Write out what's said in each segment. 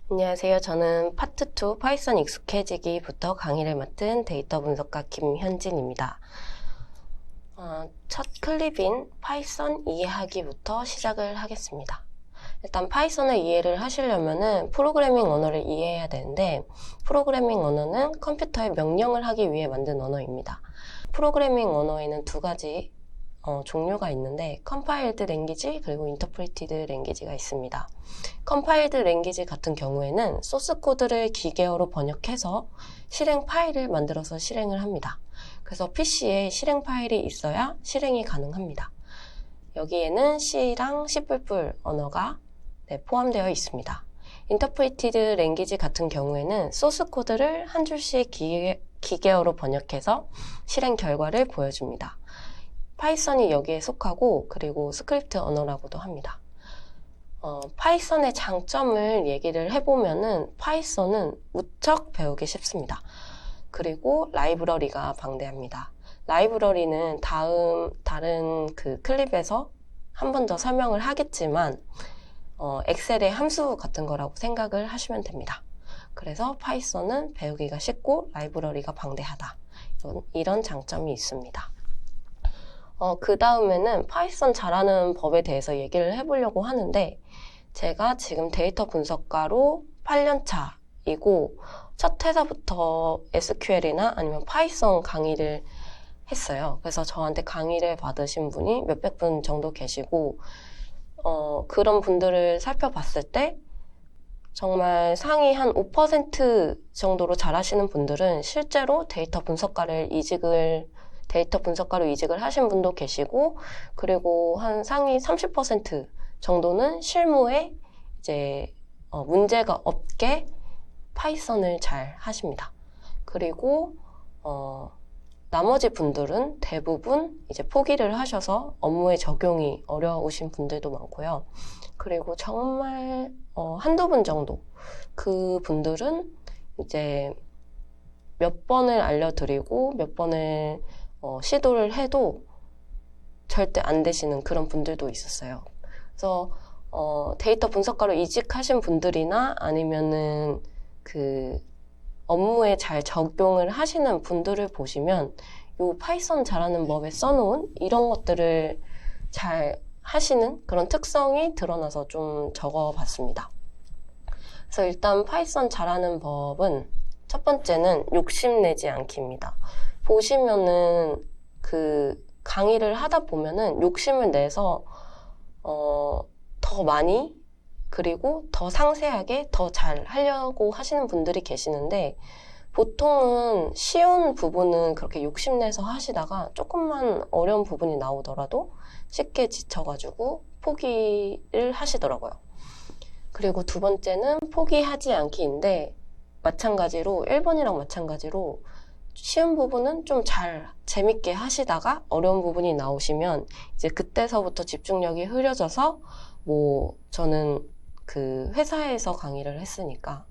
안녕하세요. 저는 파트 2 파이썬 익숙해지기부터 강의를 맡은 데이터 분석가 김현진입니다. 첫 클립인 파이썬 이해하기부터 시작을 하겠습니다. 일단 파이썬을 이해를 하시려면은 프로그래밍 언어를 이해해야 되는데, 프로그래밍 언어는 컴퓨터에 명령을 하기 위해 만든 언어입니다. 프로그래밍 언어에는 두 가지 종류가 있는데, 컴파일드 랭귀지 그리고 인터프리티드 랭귀지가 있습니다. 컴파일드 랭귀지 같은 경우에는 소스 코드를 기계어로 번역해서 실행 파일을 만들어서 실행을 합니다. 그래서 PC에 실행 파일이 있어야 실행이 가능합니다. 여기에는 C랑 C++ 언어가 포함되어 있습니다. 인터프리티드 랭귀지 같은 경우에는 소스 코드를 한 줄씩 기계어로 번역해서 실행 결과를 보여줍니다. 파이썬이 여기에 속하고, 그리고 스크립트 언어라고도 합니다. 파이썬의 장점을 얘기를 해보면은 파이썬은 무척 배우기 쉽습니다. 그리고 라이브러리가 방대합니다. 라이브러리는 다른 그 클립에서 한 번 더 설명을 하겠지만 엑셀의 함수 같은 거라고 생각을 하시면 됩니다. 그래서 파이썬은 배우기가 쉽고 라이브러리가 방대하다. 이런 장점이 있습니다. 그 다음에는 파이썬 잘하는 법에 대해서 얘기를 해보려고 하는데, 제가 지금 데이터 분석가로 8년차이고 첫 회사부터 SQL이나 아니면 파이썬 강의를 했어요. 그래서 저한테 강의를 받으신 분이 몇백 분 정도 계시고, 그런 분들을 살펴봤을 때 정말 상위 한 5% 정도로 잘하시는 분들은 실제로 데이터 분석가로 이직을 하신 분도 계시고, 그리고 한 상위 30% 정도는 실무에 이제 문제가 없게 파이썬을 잘 하십니다. 그리고 나머지 분들은 대부분 이제 포기를 하셔서 업무에 적용이 어려우신 분들도 많고요. 그리고 정말 한두 분 정도, 그 분들은 이제 몇 번을 알려드리고 몇 번을 시도를 해도 절대 안 되시는 그런 분들도 있었어요. 그래서 데이터 분석가로 이직하신 분들이나 아니면은 그 업무에 잘 적용을 하시는 분들을 보시면 요 파이썬 잘하는 법에 써놓은 이런 것들을 잘 하시는 그런 특성이 드러나서 좀 적어봤습니다. 그래서 일단 파이썬 잘하는 법은 첫 번째는 욕심내지 않기입니다. 보시면은 그 강의를 하다 보면은 욕심을 내서 더 많이 그리고 더 상세하게 더 잘 하려고 하시는 분들이 계시는데, 보통은 쉬운 부분은 그렇게 욕심내서 하시다가 조금만 어려운 부분이 나오더라도 쉽게 지쳐가지고 포기를 하시더라고요. 그리고 두 번째는 포기하지 않기인데, 마찬가지로 1번이랑 마찬가지로 쉬운 부분은 좀 잘 재밌게 하시다가 어려운 부분이 나오시면 이제 그때서부터 집중력이 흐려져서, 저는 그 회사에서 강의를 했으니까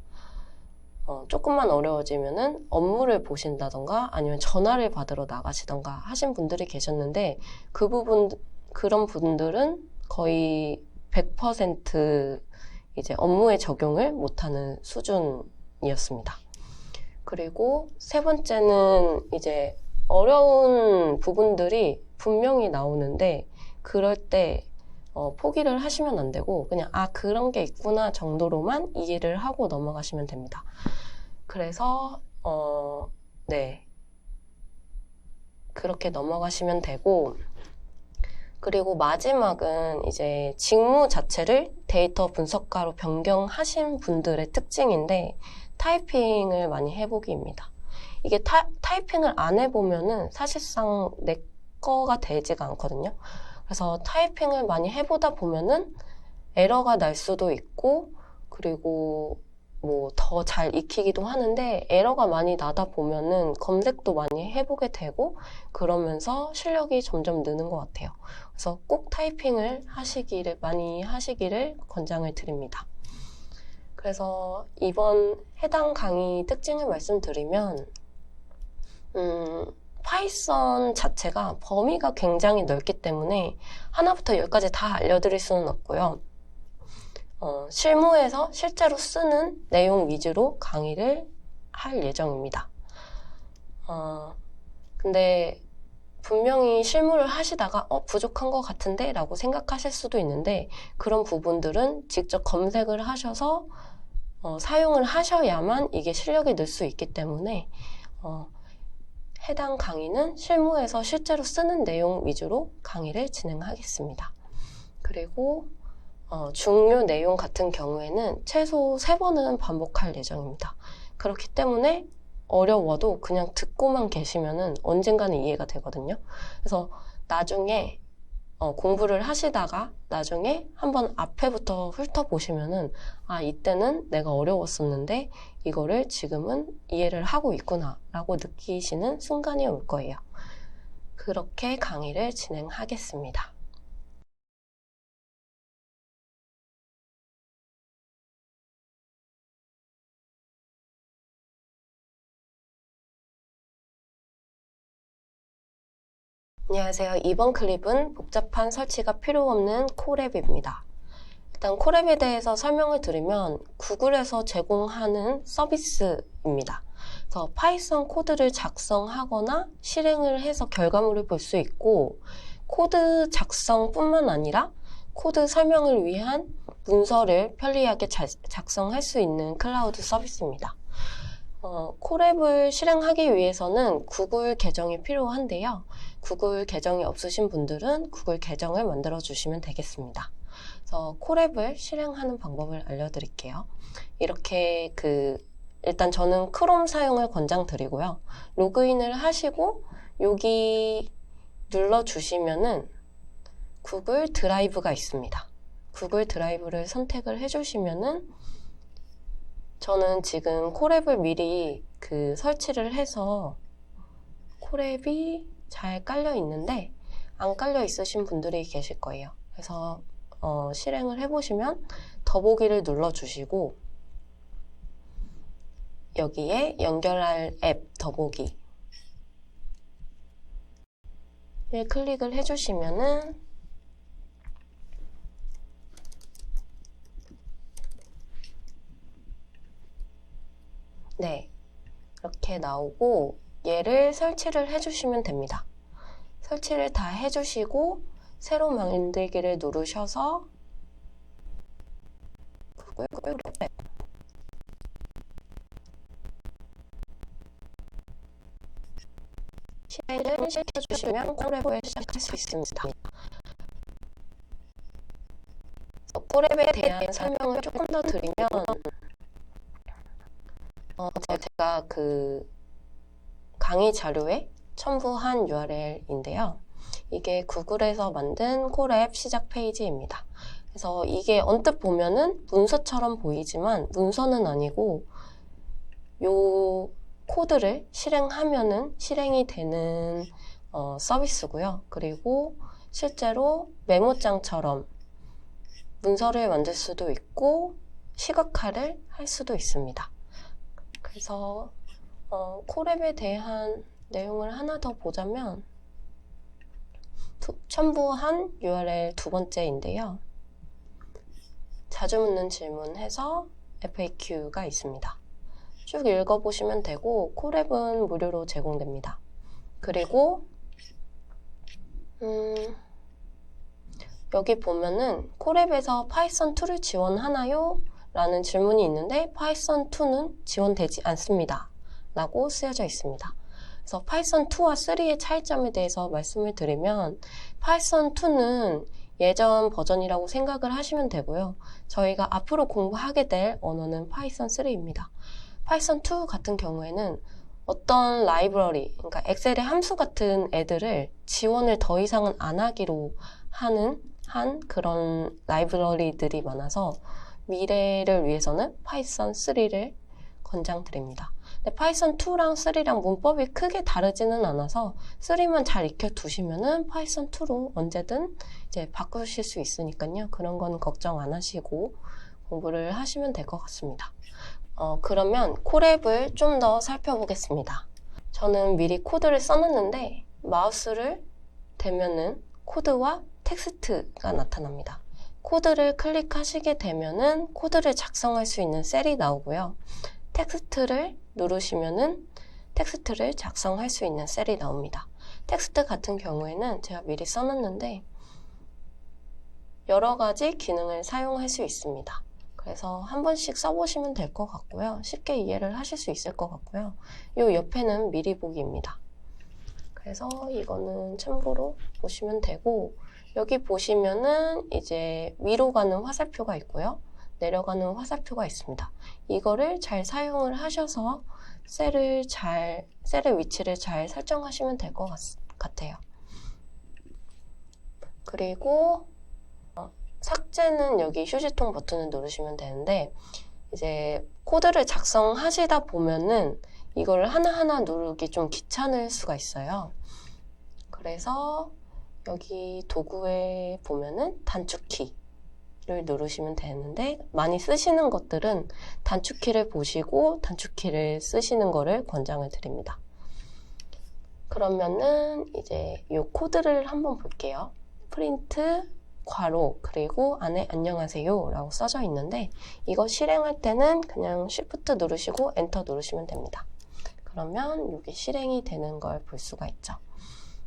조금만 어려워지면은 업무를 보신다던가 아니면 전화를 받으러 나가시던가 하신 분들이 계셨는데, 그런 분들은 거의 100% 이제 업무에 적용을 못하는 수준이었습니다. 그리고 세 번째는 이제 어려운 부분들이 분명히 나오는데, 그럴 때 포기를 하시면 안 되고 그냥 그런 게 있구나 정도로만 이해를 하고 넘어가시면 됩니다. 그래서 그렇게 넘어가시면 되고, 그리고 마지막은 이제 직무 자체를 데이터 분석가로 변경하신 분들의 특징인데, 타이핑을 많이 해보기입니다. 이게 타이핑을 안 해보면은 사실상 내 거가 되지가 않거든요. 그래서 타이핑을 많이 해보다 보면은 에러가 날 수도 있고, 그리고 더 잘 익히기도 하는데, 에러가 많이 나다 보면은 검색도 많이 해보게 되고, 그러면서 실력이 점점 느는 것 같아요. 그래서 꼭 타이핑을 많이 하시기를 권장을 드립니다. 그래서 이번 해당 강의 특징을 말씀드리면, 파이썬 자체가 범위가 굉장히 넓기 때문에 하나부터 열까지 다 알려드릴 수는 없고요. 실무에서 실제로 쓰는 내용 위주로 강의를 할 예정입니다. 근데 분명히 실무를 하시다가 부족한 것 같은데 라고 생각하실 수도 있는데 그런 부분들은 직접 검색을 하셔서 사용을 하셔야만 이게 실력이 늘 수 있기 때문에 해당 강의는 실무에서 실제로 쓰는 내용 위주로 강의를 진행하겠습니다. 그리고 중요 내용 같은 경우에는 최소 3번은 반복할 예정입니다. 그렇기 때문에 어려워도 그냥 듣고만 계시면은 언젠가는 이해가 되거든요. 그래서 나중에 공부를 하시다가 나중에 한번 앞에부터 훑어보시면은 이때는 내가 어려웠었는데 이거를 지금은 이해를 하고 있구나 라고 느끼시는 순간이 올 거예요. 그렇게 강의를 진행하겠습니다. 안녕하세요. 이번 클립은 복잡한 설치가 필요 없는 콜앱입니다. 일단 콜앱에 대해서 설명을 드리면 구글에서 제공하는 서비스입니다. 그래서 파이썬 코드를 작성하거나 실행을 해서 결과물을 볼 수 있고 코드 작성뿐만 아니라 코드 설명을 위한 문서를 편리하게 작성할 수 있는 클라우드 서비스입니다. 콜앱을 실행하기 위해서는 구글 계정이 필요한데요. 구글 계정이 없으신 분들은 구글 계정을 만들어 주시면 되겠습니다. 그래서 콜앱을 실행하는 방법을 알려드릴게요. 이렇게 일단 저는 크롬 사용을 권장드리고요. 로그인을 하시고 여기 눌러주시면은 구글 드라이브가 있습니다. 구글 드라이브를 선택을 해주시면은 저는 지금 콜앱을 미리 설치를 해서 콜앱이 잘 깔려 있는데 안 깔려 있으신 분들이 계실 거예요. 그래서 실행을 해보시면 더보기를 눌러주시고 여기에 연결할 앱 더보기를 클릭을 해주시면은 네, 이렇게 나오고 얘를 설치를 해주시면 됩니다. 설치를 다 해주시고 새로 만들기를 누르셔서 실행을 시켜주시면 콜앱을 시작할 수 있습니다. 콜앱에 대한 설명을 조금 더 드리면 제가 강의 자료에 첨부한 URL인데요. 이게 구글에서 만든 콜앱 시작 페이지입니다. 그래서 이게 언뜻 보면은 문서처럼 보이지만 문서는 아니고 요 코드를 실행하면은 실행이 되는 서비스고요. 그리고 실제로 메모장처럼 문서를 만들 수도 있고 시각화를 할 수도 있습니다. 그래서 콜앱에 대한 내용을 하나 더 보자면 첨부한 URL 2번째인데요. 자주 묻는 질문 해서 FAQ가 있습니다. 쭉 읽어보시면 되고 콜앱은 무료로 제공됩니다. 그리고 여기 보면은 콜앱에서 파이썬 2를 지원하나요? 라는 질문이 있는데 파이썬 2는 지원되지 않습니다. 라고 쓰여져 있습니다. 그래서 파이썬 2와 3의 차이점에 대해서 말씀을 드리면 파이썬 2는 예전 버전이라고 생각을 하시면 되고요. 저희가 앞으로 공부하게 될 언어는 파이썬 3입니다. 파이썬 2 같은 경우에는 어떤 라이브러리, 그러니까 엑셀의 함수 같은 애들을 지원을 더 이상은 안 하기로 한 그런 라이브러리들이 많아서 미래를 위해서는 파이썬 3를 권장드립니다. 근데 파이썬 2랑 3랑 문법이 크게 다르지는 않아서 3만 잘 익혀두시면은 파이썬 2로 언제든 이제 바꾸실 수 있으니까요. 그런 건 걱정 안 하시고 공부를 하시면 될 것 같습니다. 그러면 콜앱을 좀 더 살펴보겠습니다. 저는 미리 코드를 써놨는데 마우스를 대면은 코드와 텍스트가 나타납니다. 코드를 클릭하시게 되면은 코드를 작성할 수 있는 셀이 나오고요. 텍스트를 누르시면은 텍스트를 작성할 수 있는 셀이 나옵니다. 텍스트 같은 경우에는 제가 미리 써놨는데 여러 가지 기능을 사용할 수 있습니다. 그래서 한 번씩 써보시면 될 것 같고요. 쉽게 이해를 하실 수 있을 것 같고요. 이 옆에는 미리 보기입니다. 그래서 이거는 참고로 보시면 되고, 여기 보시면은 이제 위로 가는 화살표가 있고요. 내려가는 화살표가 있습니다. 이거를 잘 사용을 하셔서 셀의 위치를 잘 설정하시면 될 것 같아요. 그리고 삭제는 여기 휴지통 버튼을 누르시면 되는데, 이제 코드를 작성하시다 보면은 이걸 하나하나 누르기 좀 귀찮을 수가 있어요. 그래서 여기 도구에 보면은 단축키를 누르시면 되는데, 많이 쓰시는 것들은 단축키를 보시고 단축키를 쓰시는 거를 권장을 드립니다. 그러면은 이제 이 코드를 한번 볼게요. 프린트 괄호 그리고 안에 안녕하세요 라고 써져 있는데, 이거 실행할 때는 그냥 Shift 누르시고 엔터 누르시면 됩니다. 그러면 여기 실행이 되는 걸 볼 수가 있죠.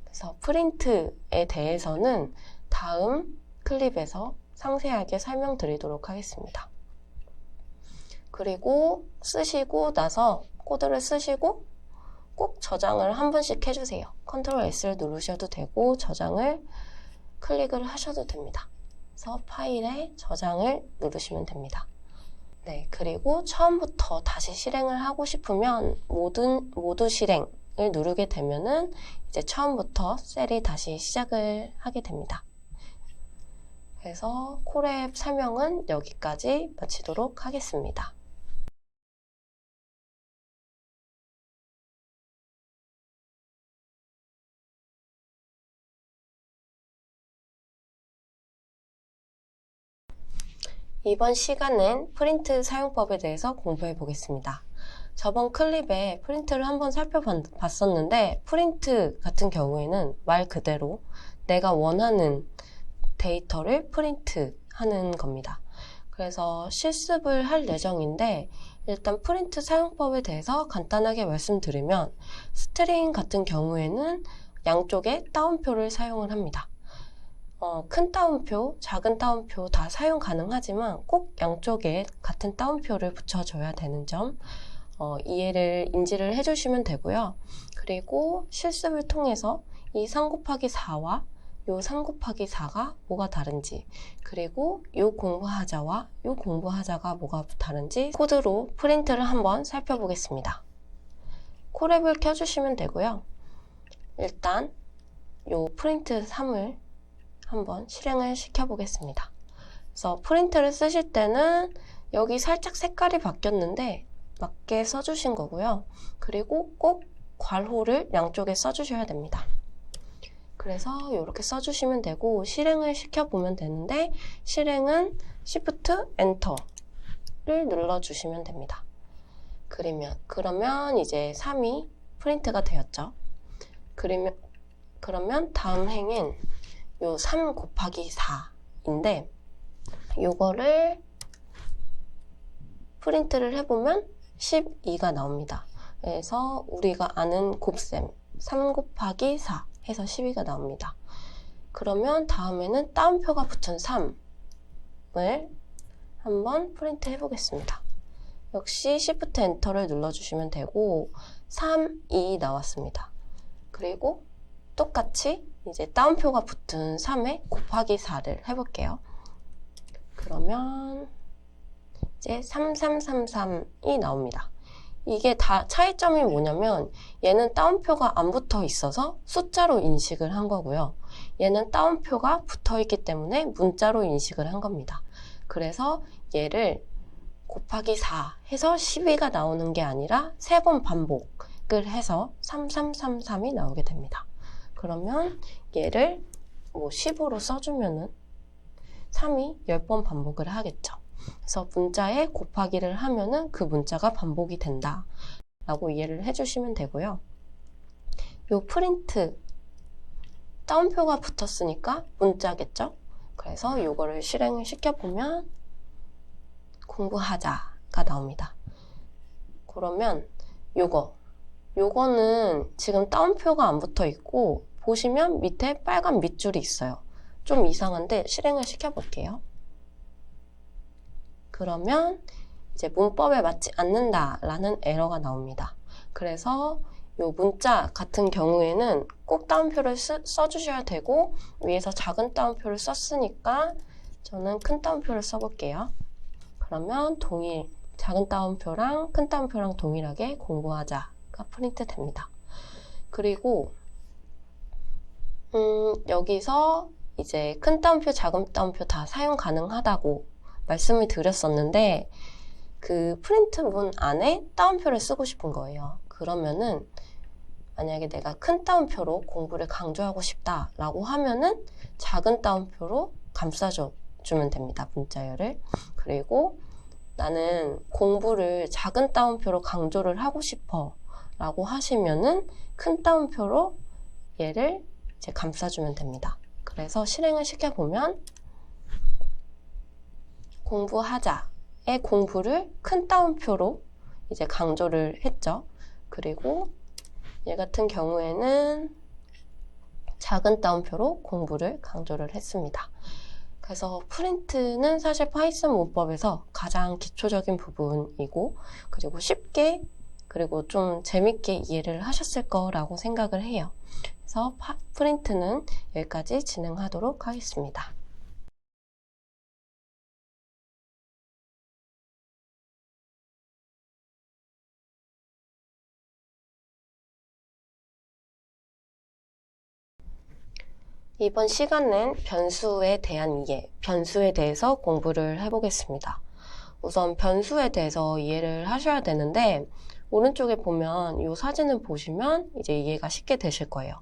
그래서 프린트에 대해서는 다음 클립에서 상세하게 설명드리도록 하겠습니다. 그리고 쓰시고 나서 코드를 쓰시고 꼭 저장을 한 번씩 해주세요. Ctrl S를 누르셔도 되고 저장을 클릭을 하셔도 됩니다. 그래서 파일에 저장을 누르시면 됩니다. 네, 그리고 처음부터 다시 실행을 하고 싶으면 모두 실행을 누르게 되면은 이제 처음부터 셀이 다시 시작을 하게 됩니다. 그래서 콜앱 설명은 여기까지 마치도록 하겠습니다. 이번 시간은 프린트 사용법에 대해서 공부해 보겠습니다. 저번 클립에 프린트를 한번 살펴봤었는데, 프린트 같은 경우에는 말 그대로 내가 원하는 데이터를 프린트하는 겁니다. 그래서 실습을 할 예정인데, 일단 프린트 사용법에 대해서 간단하게 말씀드리면, 스트링 같은 경우에는 양쪽에 따옴표를 사용을 합니다. 큰 따옴표, 작은 따옴표 다 사용 가능하지만 꼭 양쪽에 같은 따옴표를 붙여줘야 되는 점 인지를 해주시면 되고요. 그리고 실습을 통해서 이 3 곱하기 4와 요 3 곱하기 4가 뭐가 다른지, 그리고 요 공부하자와 요 공부하자가 뭐가 다른지 코드로 프린트를 한번 살펴보겠습니다. 콜앱을 켜주시면 되고요. 일단 요 프린트 3을 한번 실행을 시켜보겠습니다. 그래서 프린트를 쓰실 때는 여기 살짝 색깔이 바뀌었는데 맞게 써주신 거고요. 그리고 꼭 괄호를 양쪽에 써주셔야 됩니다. 그래서 이렇게 써주시면 되고, 실행을 시켜보면 되는데, 실행은 Shift 엔터를 눌러주시면 됩니다. 그러면 이제 3이 프린트가 되었죠. 그러면 다음 행은 요 3 곱하기 4인데, 요거를 프린트를 해보면 12가 나옵니다. 그래서 우리가 아는 곱셈 3 곱하기 4 해서 12가 나옵니다. 그러면 다음에는 따옴표가 붙은 3을 한번 프린트 해보겠습니다. 역시 Shift 엔터를 눌러주시면 되고 3, 2 나왔습니다. 그리고 똑같이 이제 따옴표가 붙은 3에 곱하기 4를 해볼게요. 그러면 이제 3333이 나옵니다. 이게 다 차이점이 뭐냐면, 얘는 따옴표가 안 붙어 있어서 숫자로 인식을 한 거고요. 얘는 따옴표가 붙어 있기 때문에 문자로 인식을 한 겁니다. 그래서 얘를 곱하기 4 해서 12가 나오는 게 아니라 3번 반복을 해서 3333이 나오게 됩니다. 그러면 얘를 10으로 써주면은 3이 10번 반복을 하겠죠. 그래서 문자에 곱하기를 하면은 그 문자가 반복이 된다 라고 이해를 해주시면 되고요. 요 프린트 따옴표가 붙었으니까 문자겠죠. 그래서 요거를 실행을 시켜보면 공부하자가 나옵니다. 그러면 요거는 지금 따옴표가 안 붙어 있고 보시면 밑에 빨간 밑줄이 있어요. 좀 이상한데 실행을 시켜볼게요. 그러면 이제 문법에 맞지 않는다라는 에러가 나옵니다. 그래서 요 문자 같은 경우에는 꼭 따옴표를 써주셔야 되고 위에서 작은 따옴표를 썼으니까 저는 큰 따옴표를 써볼게요. 그러면 작은 따옴표랑 큰 따옴표랑 동일하게 공부하자가 프린트 됩니다. 그리고 여기서 이제 큰 따옴표, 작은 따옴표 다 사용 가능하다고 말씀을 드렸었는데 그 프린트 문 안에 따옴표를 쓰고 싶은 거예요. 그러면은 만약에 내가 큰 따옴표로 공부를 강조하고 싶다라고 하면은 작은 따옴표로 감싸주면 됩니다. 문자열을. 그리고 나는 공부를 작은 따옴표로 강조를 하고 싶어 라고 하시면은 큰 따옴표로 얘를 이제 감싸주면 됩니다. 그래서 실행을 시켜보면 공부하자의 공부를 큰 따옴표로 이제 강조를 했죠. 그리고 얘 같은 경우에는 작은 따옴표로 공부를 강조를 했습니다. 그래서 프린트는 사실 파이썬 문법에서 가장 기초적인 부분이고 그리고 쉽게 그리고 좀 재밌게 이해를 하셨을 거라고 생각을 해요. 그래서 프린트는 여기까지 진행하도록 하겠습니다. 이번 시간은 변수에 대한 이해, 변수에 대해서 공부를 해보겠습니다. 우선 변수에 대해서 이해를 하셔야 되는데 오른쪽에 보면 이 사진을 보시면 이제 이해가 쉽게 되실 거예요.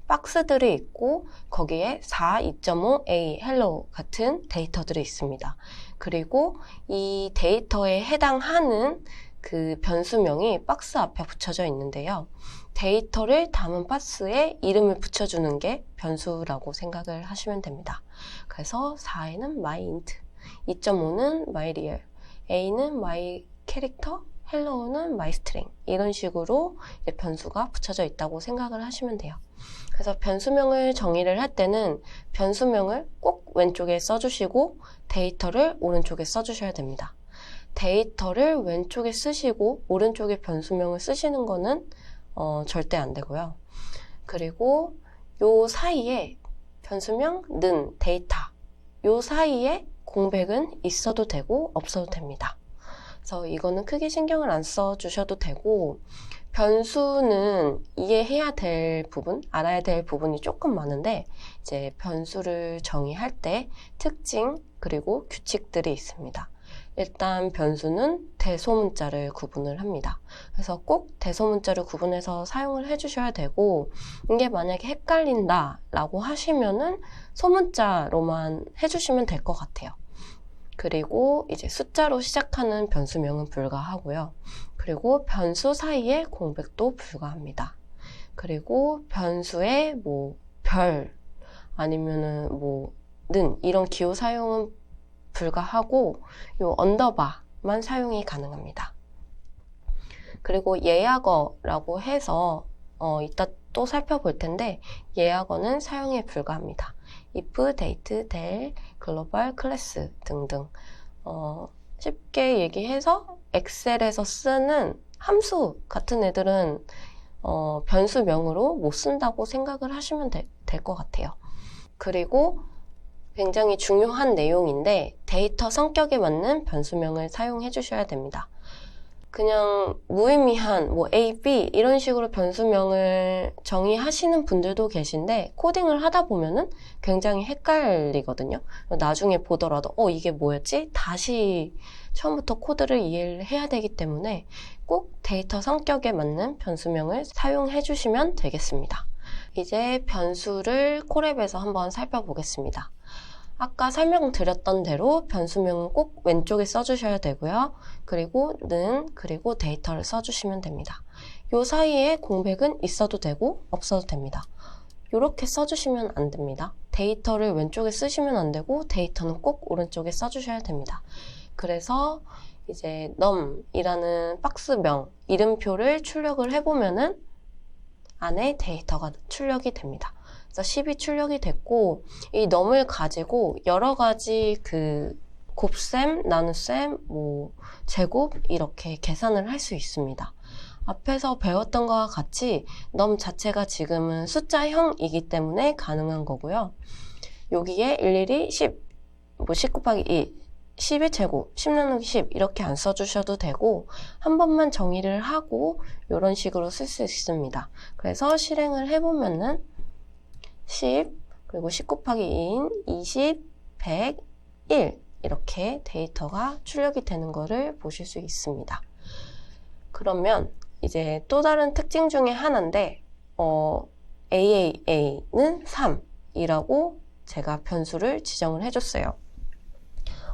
박스들이 있고 거기에 4, 2.5, A, hello 같은 데이터들이 있습니다. 그리고 이 데이터에 해당하는 그 변수명이 박스 앞에 붙여져 있는데요. 데이터를 담은 박스에 이름을 붙여주는 게 변수라고 생각을 하시면 됩니다. 그래서 4에는 myInt, 2.5는 myReal, A는 myCharacter, hello는 myString 이런 식으로 변수가 붙여져 있다고 생각을 하시면 돼요. 그래서 변수명을 정의를 할 때는 변수명을 꼭 왼쪽에 써주시고 데이터를 오른쪽에 써주셔야 됩니다. 데이터를 왼쪽에 쓰시고 오른쪽에 변수명을 쓰시는 거는 절대 안 되고요. 그리고 요 사이에 변수명, 는, 데이터 요 사이에 공백은 있어도 되고 없어도 됩니다. 그래서 이거는 크게 신경을 안 써주셔도 되고 변수는 이해해야 될 부분, 알아야 될 부분이 조금 많은데 이제 변수를 정의할 때 특징 그리고 규칙들이 있습니다. 일단 변수는 대소문자를 구분을 합니다. 그래서 꼭 대소문자를 구분해서 사용을 해주셔야 되고 이게 만약에 헷갈린다 라고 하시면은 소문자로만 해주시면 될 것 같아요. 그리고 이제 숫자로 시작하는 변수명은 불가하고요. 그리고 변수 사이에 공백도 불가합니다. 그리고 변수에 뭐 별 아니면은 뭐 는 이런 기호 사용은 불가하고 요 언더바만 사용이 가능합니다. 그리고 예약어라고 해서 이따 또 살펴볼 텐데 예약어는 사용이 불가합니다. if, date, del, global, class 등등 쉽게 얘기해서 엑셀에서 쓰는 함수 같은 애들은 변수명으로 못 쓴다고 생각을 하시면 될 것 같아요. 그리고 굉장히 중요한 내용인데 데이터 성격에 맞는 변수명을 사용해 주셔야 됩니다. 그냥 무의미한 뭐 A, B 이런 식으로 변수명을 정의하시는 분들도 계신데 코딩을 하다 보면은 굉장히 헷갈리거든요. 나중에 보더라도 이게 뭐였지? 다시 처음부터 코드를 이해를 해야 되기 때문에 꼭 데이터 성격에 맞는 변수명을 사용해 주시면 되겠습니다. 이제 변수를 콜앱에서 한번 살펴보겠습니다. 아까 설명드렸던 대로 변수명은 꼭 왼쪽에 써주셔야 되고요. 그리고 는, 그리고 데이터를 써주시면 됩니다. 요 사이에 공백은 있어도 되고 없어도 됩니다. 이렇게 써주시면 안 됩니다. 데이터를 왼쪽에 쓰시면 안 되고 데이터는 꼭 오른쪽에 써주셔야 됩니다. 그래서 이제 num이라는 박스명 이름표를 출력을 해보면은 안에 데이터가 출력이 됩니다. 그래서 10이 출력이 됐고 이 num을 가지고 여러 가지 그 곱셈, 나눗셈, 뭐 제곱 이렇게 계산을 할 수 있습니다. 앞에서 배웠던 것과 같이 num 자체가 지금은 숫자형이기 때문에 가능한 거고요. 여기에 일일이 10, 뭐 10 곱하기 2, 10의 제곱, 10 나누기 10 이렇게 안 써주셔도 되고 한 번만 정의를 하고 이런 식으로 쓸 수 있습니다. 그래서 실행을 해보면은 10, 그리고 10 곱하기 2인 20, 100, 1 이렇게 데이터가 출력이 되는 것을 보실 수 있습니다. 그러면 이제 또 다른 특징 중에 하나인데 AAA는 3이라고 제가 변수를 지정을 해줬어요.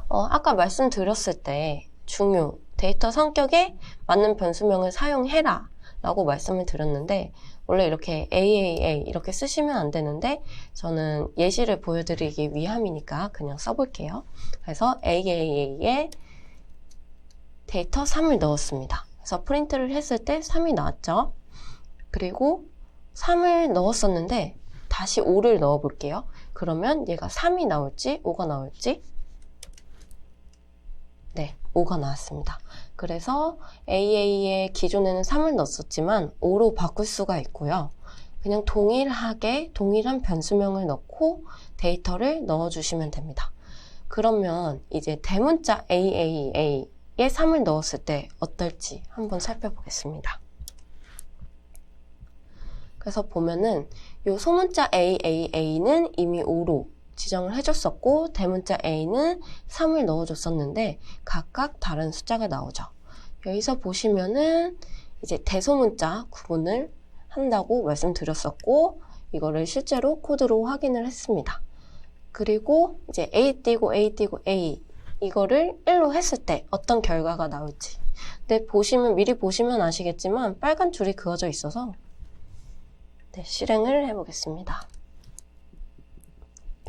아까 말씀드렸을 때 중요, 데이터 성격에 맞는 변수명을 사용해라 라고 말씀을 드렸는데 원래 이렇게 AAA 이렇게 쓰시면 안 되는데 저는 예시를 보여드리기 위함이니까 그냥 써볼게요. 그래서 AAA에 데이터 3을 넣었습니다. 그래서 프린트를 했을 때 3이 나왔죠. 그리고 3을 넣었었는데 다시 5를 넣어 볼게요. 그러면 얘가 3이 나올지 5가 나올지 네, 5가 나왔습니다. 그래서 AA에 기존에는 3을 넣었지만 5로 바꿀 수가 있고요. 그냥 동일한 변수명을 넣고 데이터를 넣어주시면 됩니다. 그러면 이제 대문자 AAA에 3을 넣었을 때 어떨지 한번 살펴보겠습니다. 그래서 보면은 이 소문자 AAA는 이미 5로 지정을 해줬었고 대문자 A는 3을 넣어줬었는데 각각 다른 숫자가 나오죠. 여기서 보시면은 이제 대소문자 구분을 한다고 말씀드렸었고 이거를 실제로 코드로 확인을 했습니다. 그리고 이제 A 띄고 A 띄고 A 이거를 1로 했을 때 어떤 결과가 나올지 근데 미리 보시면 아시겠지만 빨간 줄이 그어져 있어서 네, 실행을 해보겠습니다.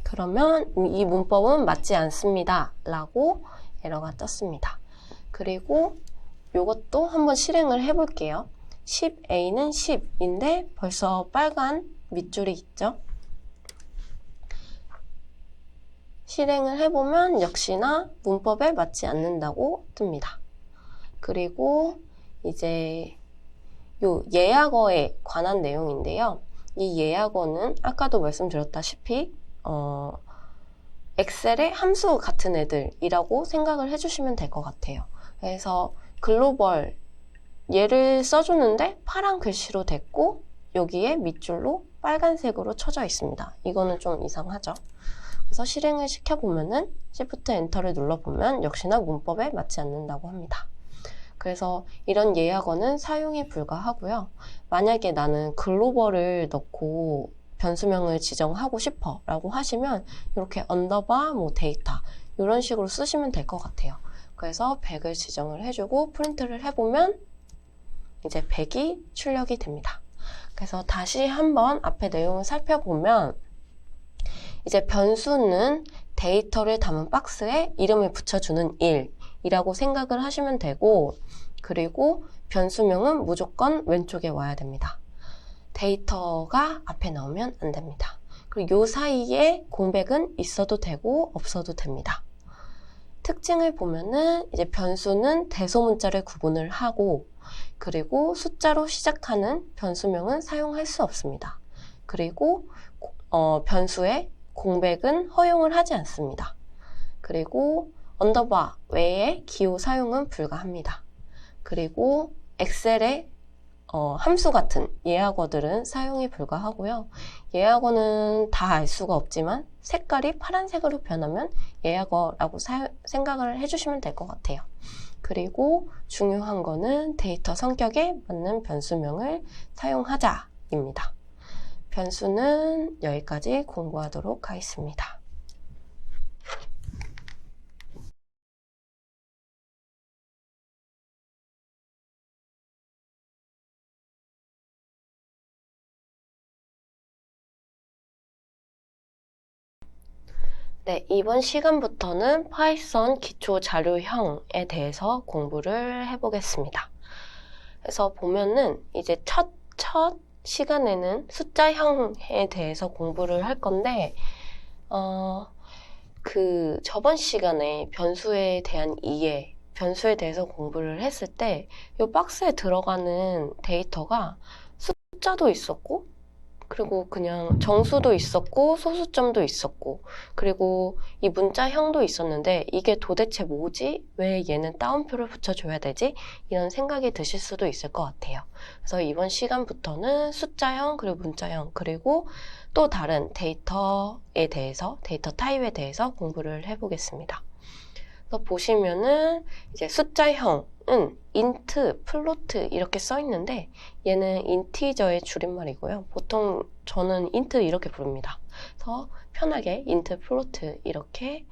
그러면 이 문법은 맞지 않습니다 라고 에러가 떴습니다. 그리고 이것도 한번 실행을 해볼게요. 10A는 10인데 벌써 빨간 밑줄이 있죠. 실행을 해보면 역시나 문법에 맞지 않는다고 뜹니다. 그리고 이제 요 예약어에 관한 내용인데요. 이 예약어는 아까도 말씀드렸다시피 엑셀의 함수 같은 애들이라고 생각을 해주시면 될 것 같아요. 그래서 글로벌 얘를 써주는데 파란 글씨로 됐고 여기에 밑줄로 빨간색으로 쳐져 있습니다. 이거는 좀 이상하죠. 그래서 실행을 시켜보면은 Shift 엔터를 눌러보면 역시나 문법에 맞지 않는다고 합니다. 그래서 이런 예약어는 사용이 불가하고요. 만약에 나는 글로벌을 넣고 변수명을 지정하고 싶어 라고 하시면 이렇게 언더바 뭐 데이터 이런 식으로 쓰시면 될 것 같아요. 그래서 100을 지정을 해주고 프린트를 해보면 이제 100이 출력이 됩니다. 그래서 다시 한번 앞에 내용을 살펴보면 이제 변수는 데이터를 담은 박스에 이름을 붙여주는 일이라고 생각을 하시면 되고 그리고 변수명은 무조건 왼쪽에 와야 됩니다. 데이터가 앞에 나오면 안 됩니다. 그리고 요 사이에 공백은 있어도 되고 없어도 됩니다. 특징을 보면은 이제 변수는 대소문자를 구분을 하고 그리고 숫자로 시작하는 변수명은 사용할 수 없습니다. 그리고 변수의 공백은 허용을 하지 않습니다. 그리고 언더바 외에 기호 사용은 불가합니다. 그리고 엑셀의 함수 같은 예약어들은 사용이 불가하고요. 예약어는 다 알 수가 없지만 색깔이 파란색으로 변하면 예약어라고 생각을 해주시면 될 것 같아요. 그리고 중요한 거는 데이터 성격에 맞는 변수명을 사용하자입니다. 변수는 여기까지 공부하도록 하겠습니다. 네, 이번 시간부터는 파이썬 기초 자료형에 대해서 공부를 해보겠습니다. 그래서 보면은 이제 첫 시간에는 숫자형에 대해서 공부를 할 건데, 저번 시간에 변수에 대한 이해, 변수에 대해서 공부를 했을 때, 이 박스에 들어가는 데이터가 숫자도 있었고, 그리고 그냥 정수도 있었고 소수점도 있었고 그리고 이 문자형도 있었는데 이게 도대체 뭐지? 왜 얘는 따옴표를 붙여줘야 되지? 이런 생각이 드실 수도 있을 것 같아요. 그래서 이번 시간부터는 숫자형 그리고 문자형 그리고 또 다른 데이터에 대해서 데이터 타입에 대해서 공부를 해보겠습니다. 그래서 보시면은 이제 숫자형은 int, 플로트 이렇게 써 있는데 얘는 인티저의 줄임말이고요. 보통 저는 int 이렇게 부릅니다. 그래서 편하게 int, 플로트 이렇게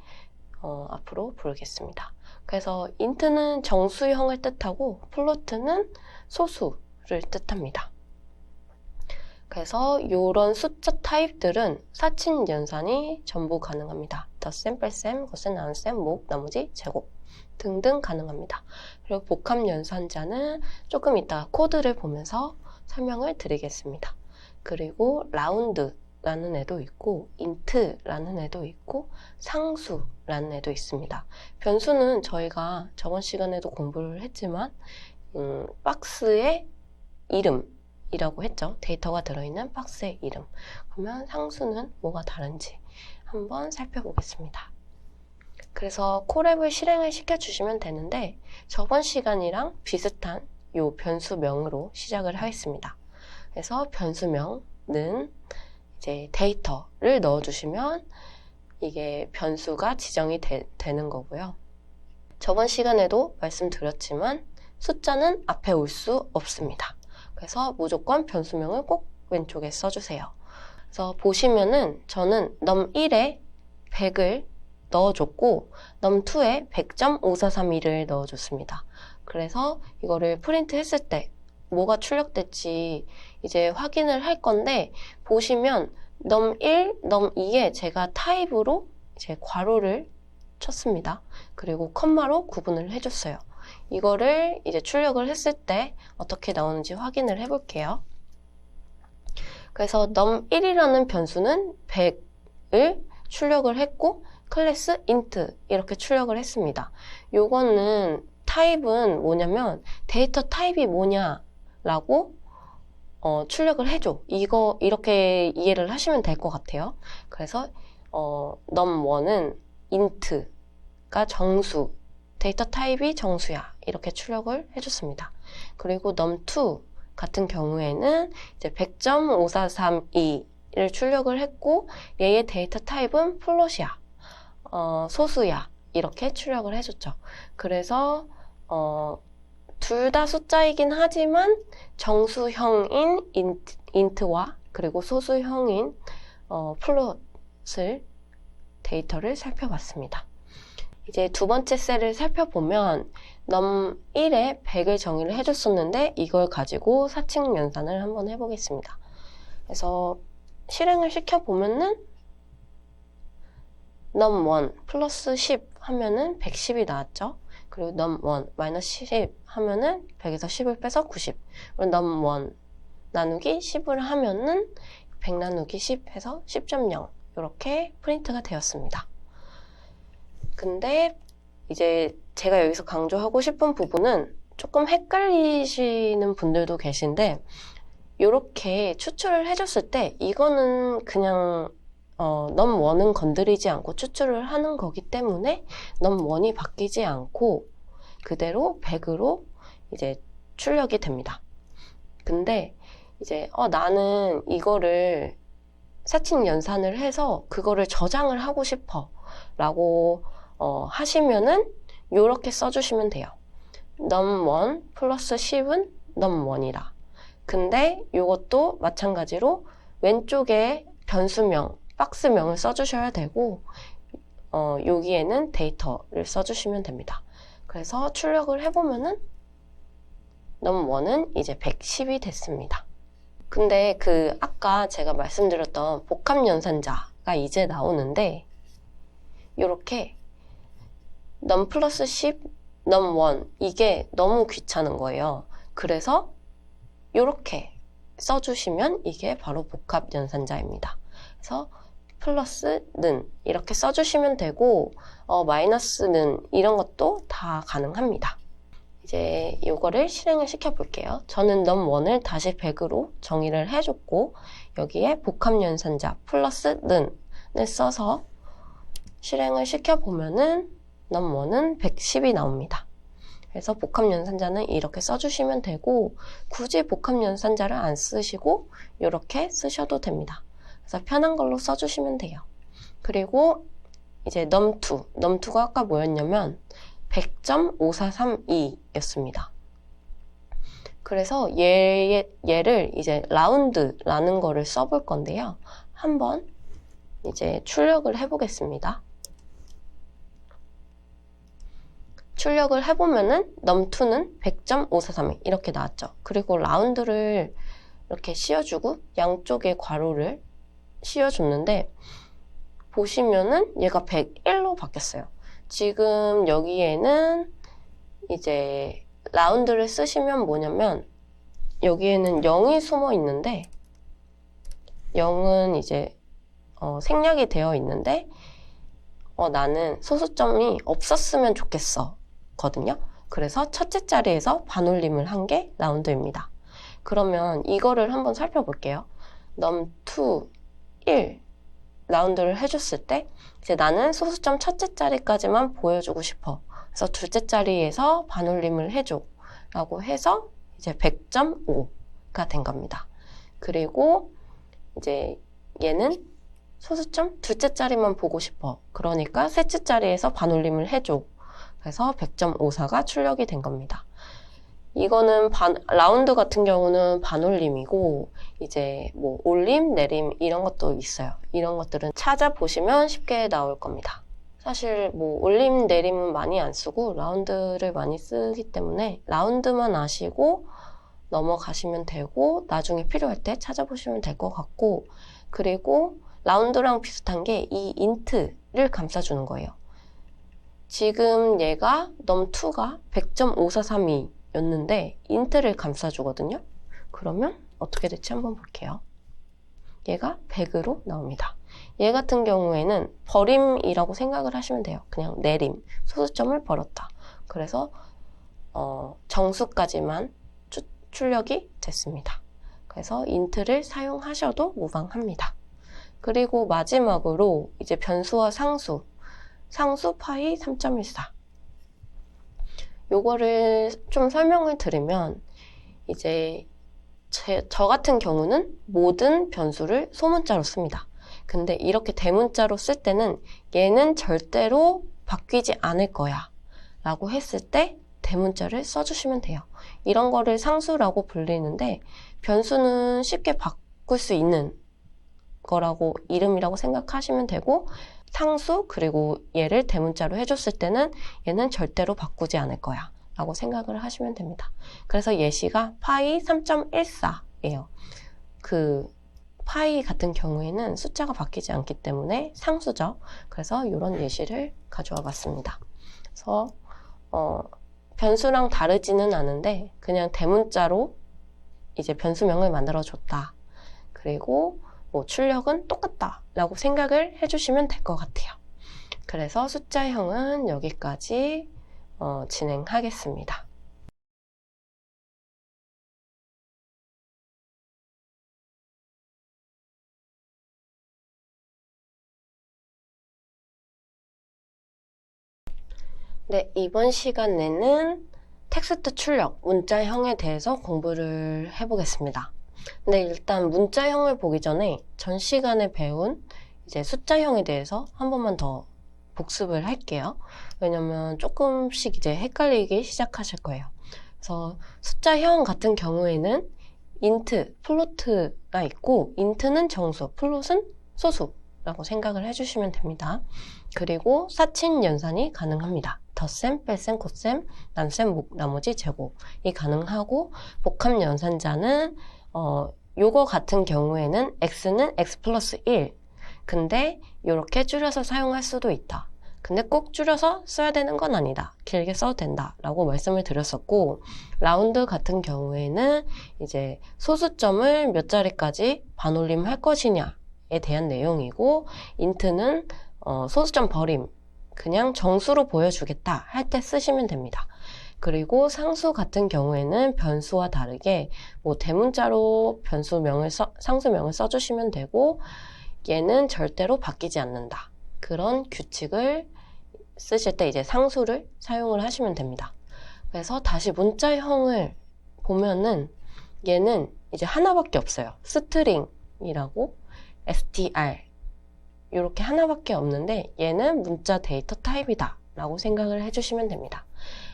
앞으로 부르겠습니다. 그래서 int는 정수형을 뜻하고 플로트는 소수를 뜻합니다. 그래서 이런 숫자 타입들은 사친 연산이 전부 가능합니다. 덧셈, 뺄셈, 겉셈, 나눗셈, 목, 나머지, 제곱 등등 가능합니다. 그리고 복합 연산자는 조금 이따 코드를 보면서 설명을 드리겠습니다. 그리고 라운드라는 애도 있고 인트라는 애도 있고 상수라는 애도 있습니다. 변수는 저희가 저번 시간에도 공부를 했지만 박스의 이름 이라고 했죠. 데이터가 들어있는 박스의 이름. 그러면 상수는 뭐가 다른지 한번 살펴보겠습니다. 그래서 콜앱을 실행을 시켜주시면 되는데 저번 시간이랑 비슷한 요 변수명으로 시작을 하겠습니다. 그래서 변수명은 이제 데이터를 넣어주시면 이게 변수가 지정이 되는 거고요. 저번 시간에도 말씀드렸지만 숫자는 앞에 올 수 없습니다. 그래서 무조건 변수명을 꼭 왼쪽에 써주세요. 그래서 보시면은 저는 num1에 100을 넣어줬고 num2에 100.5431을 넣어줬습니다. 그래서 이거를 프린트 했을 때 뭐가 출력될지 이제 확인을 할 건데 보시면 num1, num2에 제가 타입으로 이제 괄호를 쳤습니다. 그리고 컴마로 구분을 해줬어요. 이거를 이제 출력을 했을 때 어떻게 나오는지 확인을 해볼게요. 그래서 num1이라는 변수는 100을 출력을 했고 클래스 int 이렇게 출력을 했습니다. 요거는 타입은 뭐냐면 데이터 타입이 뭐냐라고 출력을 해줘. 이거 이렇게 이해를 하시면 될 것 같아요. 그래서 num1은 int가 정수 데이터 타입이 정수야. 이렇게 출력을 해줬습니다. 그리고 num2 같은 경우에는 이제 100.5432를 출력을 했고 얘의 데이터 타입은 플롯이야. 소수야. 이렇게 출력을 해줬죠. 그래서 둘 다 숫자이긴 하지만 정수형인 int와 그리고 소수형인 플롯을 데이터를 살펴봤습니다. 이제 두 번째 셀을 살펴보면 num1에 100을 정의를 해줬었는데 이걸 가지고 사칙 연산을 한번 해보겠습니다. 그래서 실행을 시켜보면은 num1 플러스 10 하면은 110이 나왔죠. 그리고 num1 마이너스 10 하면은 100에서 10을 빼서 90. 그리고 num1 나누기 10을 하면은 100 나누기 10 해서 10.0 이렇게 프린트가 되었습니다. 근데 이제 제가 여기서 강조하고 싶은 부분은 조금 헷갈리시는 분들도 계신데 이렇게 추출을 해줬을 때 이거는 그냥 num1은 건드리지 않고 추출을 하는 거기 때문에 num1이 바뀌지 않고 그대로 100으로 이제 출력이 됩니다. 근데 이제 나는 이거를 사칙 연산을 해서 그거를 저장을 하고 싶어 라고 하시면은 이렇게 써주시면 돼요. num1 플러스 10은 num1이다. 근데 이것도 마찬가지로 왼쪽에 변수명, 박스명을 써주셔야 되고 여기에는 데이터를 써주시면 됩니다. 그래서 출력을 해보면은 num1은 이제 110이 됐습니다. 근데 아까 제가 말씀드렸던 복합 연산자가 이제 나오는데 이렇게 num 플러스 10, num 1 이게 너무 귀찮은 거예요. 그래서 이렇게 써주시면 이게 바로 복합연산자입니다. 그래서 플러스는 이렇게 써주시면 되고 마이너스는 이런 것도 다 가능합니다. 이제 이거를 실행을 시켜 볼게요. 저는 num1을 다시 100으로 정의를 해줬고 여기에 복합연산자 플러스는을 써서 실행을 시켜보면은 num1은 110이 나옵니다. 그래서 복합연산자는 이렇게 써주시면 되고 굳이 복합연산자를 안 쓰시고 이렇게 쓰셔도 됩니다. 그래서 편한 걸로 써주시면 돼요. 그리고 이제 num2가 아까 뭐였냐면 100.5432였습니다. 그래서 얘를 이제 라운드라는 거를 써볼 건데요. 한번 이제 출력을 해보겠습니다. 출력을 해보면은 num2는 100.543 이렇게 나왔죠. 그리고 라운드를 이렇게 씌워주고 양쪽에 괄호를 씌워줬는데 보시면은 얘가 101로 바뀌었어요. 지금 여기에는 이제 라운드를 쓰시면 뭐냐면 여기에는 0이 숨어 있는데 0은 이제 생략이 되어 있는데 나는 소수점이 없었으면 좋겠어 거든요. 그래서 첫째 자리에서 반올림을 한 게 라운드입니다. 그러면 이거를 한번 살펴볼게요. num2 1 라운드를 해줬을 때 이제 나는 소수점 첫째 자리까지만 보여주고 싶어. 그래서 둘째 자리에서 반올림을 해줘 라고 해서 이제 100.5가 된 겁니다. 그리고 이제 얘는 소수점 둘째 자리만 보고 싶어. 그러니까 셋째 자리에서 반올림을 해줘. 그래서 100.54가 출력이 된 겁니다. 이거는 라운드 같은 경우는 반올림이고 이제 뭐 올림, 내림 이런 것도 있어요. 이런 것들은 찾아보시면 쉽게 나올 겁니다. 사실 뭐 올림, 내림은 많이 안 쓰고 라운드를 많이 쓰기 때문에 라운드만 아시고 넘어가시면 되고 나중에 필요할 때 찾아보시면 될 것 같고 그리고 라운드랑 비슷한 게 이 int를 감싸주는 거예요. 지금 얘가 num2가 100.5432 였는데 int를 감싸주거든요. 그러면 어떻게 될지 한번 볼게요. 얘가 100으로 나옵니다. 얘 같은 경우에는 버림이라고 생각을 하시면 돼요. 그냥 내림, 소수점을 버렸다. 그래서 정수까지만 출력이 됐습니다. 그래서 int를 사용하셔도 무방합니다. 그리고 마지막으로 이제 변수와 상수 파이 3.14 요거를 좀 설명을 드리면 이제 저 같은 경우는 모든 변수를 소문자로 씁니다. 근데 이렇게 대문자로 쓸 때는 얘는 절대로 바뀌지 않을 거야 라고 했을 때 대문자를 써주시면 돼요. 이런 거를 상수라고 불리는데 변수는 쉽게 바꿀 수 있는 거라고 이름이라고 생각하시면 되고 상수 그리고 얘를 대문자로 해줬을 때는 얘는 절대로 바꾸지 않을 거야 라고 생각을 하시면 됩니다. 그래서 예시가 파이 3.14예요. 그 파이 같은 경우에는 숫자가 바뀌지 않기 때문에 상수죠. 그래서 이런 예시를 가져와 봤습니다. 그래서 변수랑 다르지는 않은데 그냥 대문자로 이제 변수명을 만들어 줬다. 그리고 뭐 출력은 똑같다 라고 생각을 해주시면 될 것 같아요. 그래서 숫자형은 여기까지 진행하겠습니다. 네, 이번 시간에는 텍스트 출력, 문자형에 대해서 공부를 해보겠습니다. 근데 일단 문자형을 보기 전에 전 시간에 배운 이제 숫자형에 대해서 한 번만 더 복습을 할게요. 왜냐면 조금씩 이제 헷갈리기 시작하실 거예요. 그래서 숫자형 같은 경우에는 int, 플로트가 있고 int는 정수, 플롯은 소수라고 생각을 해주시면 됩니다. 그리고 사친 연산이 가능합니다. 덧셈, 뺄셈, 곱셈, 남셈, 나머지 제곱이 가능하고 복합 연산자는 요거 같은 경우에는 x는 x 플러스 1 근데 이렇게 줄여서 사용할 수도 있다. 근데 꼭 줄여서 써야 되는 건 아니다. 길게 써도 된다. 라고 말씀을 드렸었고, 라운드 같은 경우에는 이제 소수점을 몇 자리까지 반올림 할 것이냐에 대한 내용이고, 인트는 소수점 버림, 그냥 정수로 보여주겠다 할 때 쓰시면 됩니다. 그리고 상수 같은 경우에는 변수와 다르게 뭐 대문자로 변수명을 상수명을 써주시면 되고, 얘는 절대로 바뀌지 않는다. 그런 규칙을 쓰실 때 이제 상수를 사용을 하시면 됩니다. 그래서 다시 문자형을 보면은 얘는 이제 하나밖에 없어요. 스트링이라고 str 이렇게 하나밖에 없는데 얘는 문자 데이터 타입이다 라고 생각을 해주시면 됩니다.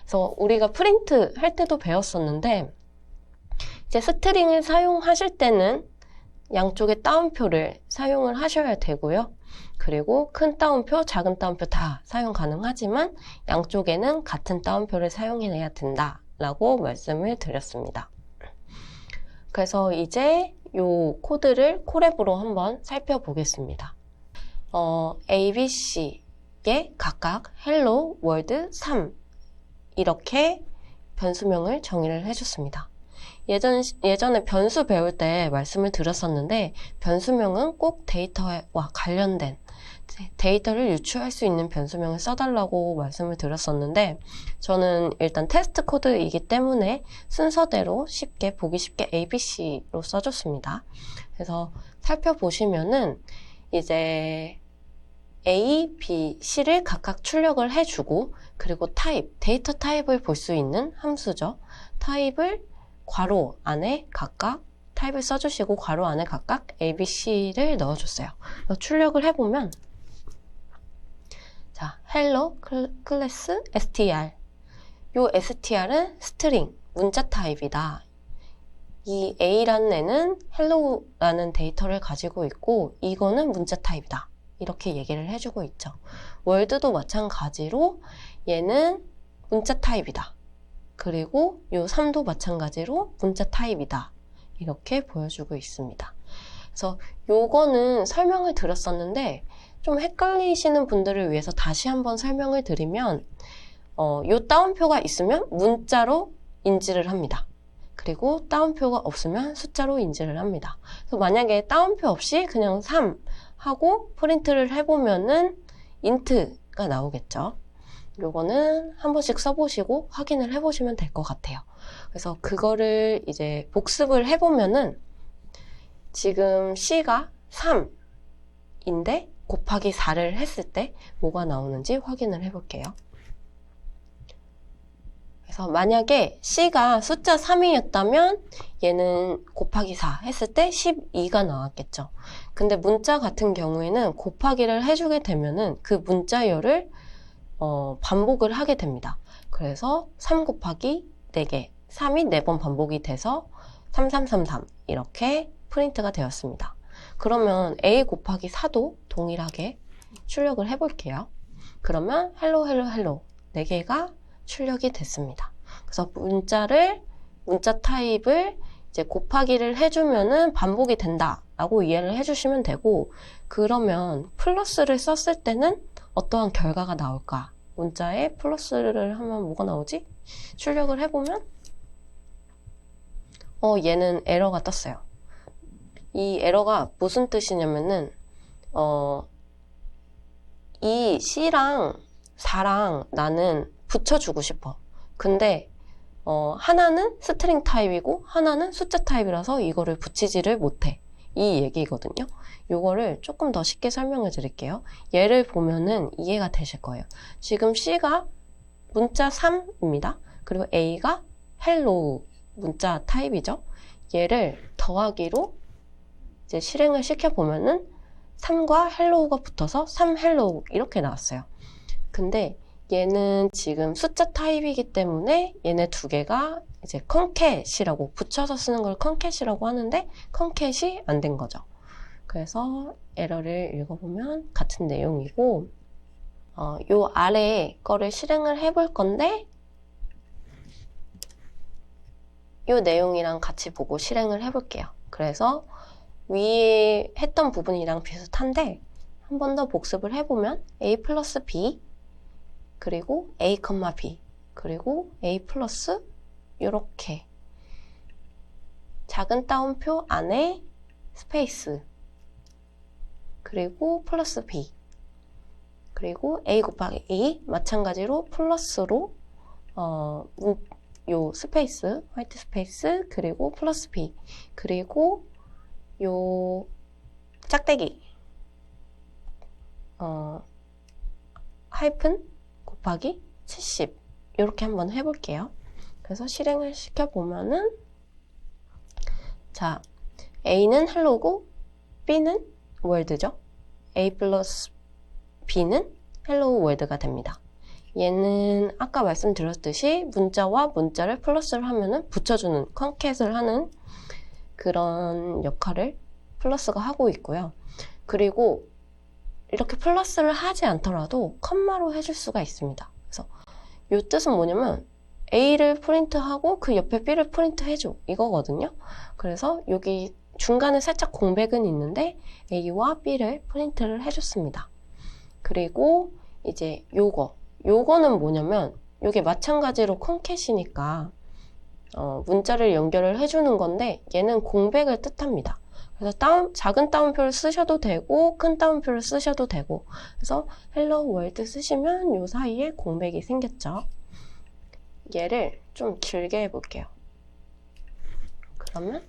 그래서 우리가 프린트 할 때도 배웠었는데 이제 스트링을 사용하실 때는 양쪽에 따옴표를 사용을 하셔야 되고요. 그리고 큰 따옴표, 작은 따옴표 다 사용 가능하지만 양쪽에는 같은 따옴표를 사용해야 된다라고 말씀을 드렸습니다. 그래서 이제 이 코드를 콜앱으로 한번 살펴보겠습니다. A, B, C에 각각 hello, world 3 이렇게 변수명을 정의를 해줬습니다. 예전에 변수 배울 때 말씀을 드렸었는데 변수명은 꼭 데이터와 관련된 데이터를 유추할 수 있는 변수명을 써달라고 말씀을 드렸었는데 저는 일단 테스트 코드이기 때문에 순서대로 보기 쉽게 ABC로 써줬습니다. 그래서 살펴보시면은 이제 A, B, C를 각각 출력을 해주고 그리고 데이터 타입을 볼 수 있는 함수죠. 타입을 괄호 안에 각각 타입을 써주시고 괄호 안에 각각 A, B, C를 넣어줬어요. 출력을 해보면 자, hello 클래스 str 요 str은 스트링, 문자 타입이다. 이 A라는 애는 hello라는 데이터를 가지고 있고 이거는 문자 타입이다. 이렇게 얘기를 해주고 있죠. 월드도 마찬가지로 얘는 문자 타입이다. 그리고 요 3도 마찬가지로 문자 타입이다. 이렇게 보여주고 있습니다. 그래서 요거는 설명을 드렸었는데 좀 헷갈리시는 분들을 위해서 다시 한번 설명을 드리면 요 따옴표가 있으면 문자로 인지를 합니다. 그리고 따옴표가 없으면 숫자로 인지를 합니다. 그래서 만약에 따옴표 없이 그냥 3 하고 프린트를 해보면은 int가 나오겠죠. 요거는 한 번씩 써보시고 확인을 해보시면 될 것 같아요. 그래서 그거를 이제 복습을 해보면은 지금 C가 3인데 곱하기 4를 했을 때 뭐가 나오는지 확인을 해볼게요. 그래서 만약에 C가 숫자 3이었다면 얘는 곱하기 4 했을 때 12가 나왔겠죠. 근데 문자 같은 경우에는 곱하기를 해주게 되면은 그 문자열을 반복을 하게 됩니다. 그래서 3 곱하기 4개, 3이 4번 반복이 돼서 3333 이렇게 프린트가 되었습니다. 그러면 A 곱하기 4도 동일하게 출력을 해볼게요. 그러면 hello, hello, hello 4개가 출력이 됐습니다. 그래서 문자 타입을 이제 곱하기를 해주면은 반복이 된다라고 이해를 해주시면 되고, 그러면 플러스를 썼을 때는 어떠한 결과가 나올까? 문자에 플러스를 하면 뭐가 나오지? 출력을 해보면 얘는 에러가 떴어요. 이 에러가 무슨 뜻이냐면은 이 C랑 4랑 나는 붙여주고 싶어. 근데 하나는 스트링 타입이고 하나는 숫자 타입이라서 이거를 붙이지를 못해. 이 얘기거든요. 요거를 조금 더 쉽게 설명을 드릴게요. 얘를 보면은 이해가 되실 거예요. 지금 C가 문자 3입니다. 그리고 A가 hello 문자 타입이죠. 얘를 더하기로 이제 실행을 시켜보면은 3과 hello가 붙어서 3 hello 이렇게 나왔어요. 근데 얘는 지금 숫자 타입이기 때문에 얘네 두 개가 이제 컨캣이라고 붙여서 쓰는 걸 컨캣이라고 하는데 컨캣이 안 된 거죠. 그래서 에러를 읽어보면 같은 내용이고 요 아래 거를 실행을 해볼 건데 요 내용이랑 같이 보고 실행을 해볼게요. 그래서 위에 했던 부분이랑 비슷한데 한 번 더 복습을 해보면 A 플러스 B 그리고 A, B, 그리고 A 플러스 이렇게 작은 따옴표 안에 스페이스, 그리고 플러스 B, 그리고 A 곱하기 A 마찬가지로 플러스로 요 스페이스, 화이트 스페이스, 그리고 플러스 B, 그리고 요 짝대기 하이픈 곱하기 70 이렇게 한번 해볼게요. 그래서 실행을 시켜보면은 자, A는 헬로고 B는 월드죠. A 플러스 B는 헬로 월드가 됩니다. 얘는 아까 말씀드렸듯이 문자와 문자를 플러스를 하면은 붙여주는, 컨캣을 하는 그런 역할을 플러스가 하고 있고요. 그리고 이렇게 플러스를 하지 않더라도 컴마로 해줄 수가 있습니다. 그래서 이 뜻은 뭐냐면 A를 프린트하고 그 옆에 B를 프린트해줘 이거거든요. 그래서 여기 중간에 살짝 공백은 있는데 A와 B를 프린트를 해줬습니다. 그리고 이제 요거는 뭐냐면 요게 마찬가지로 컨캣이니까 문자를 연결을 해주는 건데 얘는 공백을 뜻합니다. 그래서 작은 따옴표를 쓰셔도 되고 큰 따옴표를 쓰셔도 되고, 그래서 헬로 월드 쓰시면 요 사이에 공백이 생겼죠. 얘를 좀 길게 해볼게요. 그러면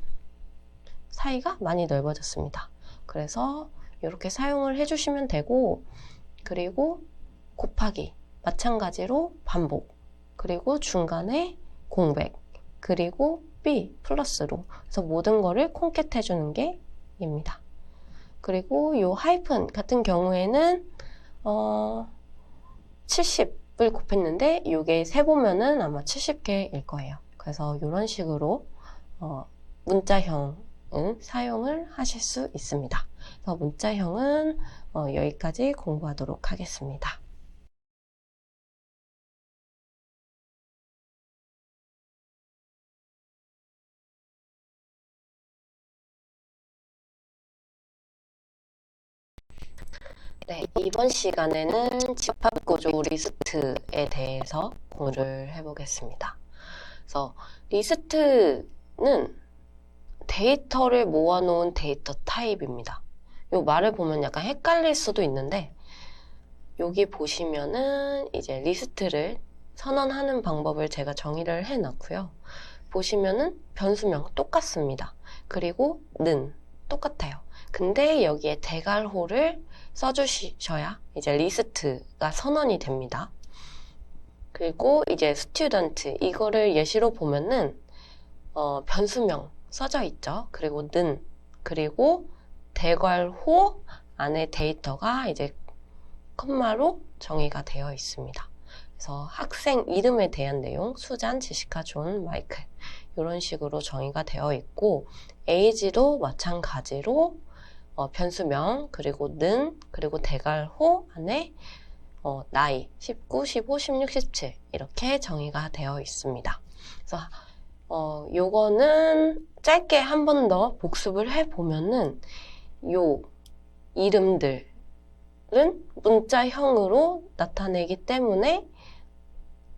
사이가 많이 넓어졌습니다. 그래서 이렇게 사용을 해주시면 되고, 그리고 곱하기 마찬가지로 반복, 그리고 중간에 공백, 그리고 B 플러스로, 그래서 모든 거를 콘캣 해주는 게 입니다. 그리고 요 하이픈 같은 경우에는 70을 곱했는데 요게 세보면은 아마 70개일 거예요. 그래서 이런 식으로 문자형은 사용을 하실 수 있습니다. 그래서 문자형은 여기까지 공부하도록 하겠습니다. 네, 이번 시간에는 집합구조 리스트에 대해서 공부를 해보겠습니다. 그래서 리스트는 데이터를 모아놓은 데이터 타입입니다. 요 말을 보면 약간 헷갈릴 수도 있는데, 여기 보시면은 이제 리스트를 선언하는 방법을 제가 정의를 해놨고요. 보시면은 변수명 똑같습니다. 그리고 는 똑같아요. 근데 여기에 대괄호를 써주셔야 이제 리스트가 선언이 됩니다. 그리고 이제 스튜던트 이거를 예시로 보면은 변수명 써져 있죠. 그리고 는, 그리고 대괄호 안에 데이터가 이제 컴마로 정의가 되어 있습니다. 그래서 학생 이름에 대한 내용, 수잔, 제시카, 존, 마이클 이런 식으로 정의가 되어 있고, 에이지도 마찬가지로 변수명, 그리고 는, 그리고 대괄호 안에 나이 19, 15, 16, 17 이렇게 정의가 되어 있습니다. 그래서 요거는 짧게 한 번 더 복습을 해보면은 요 이름들은 문자형으로 나타내기 때문에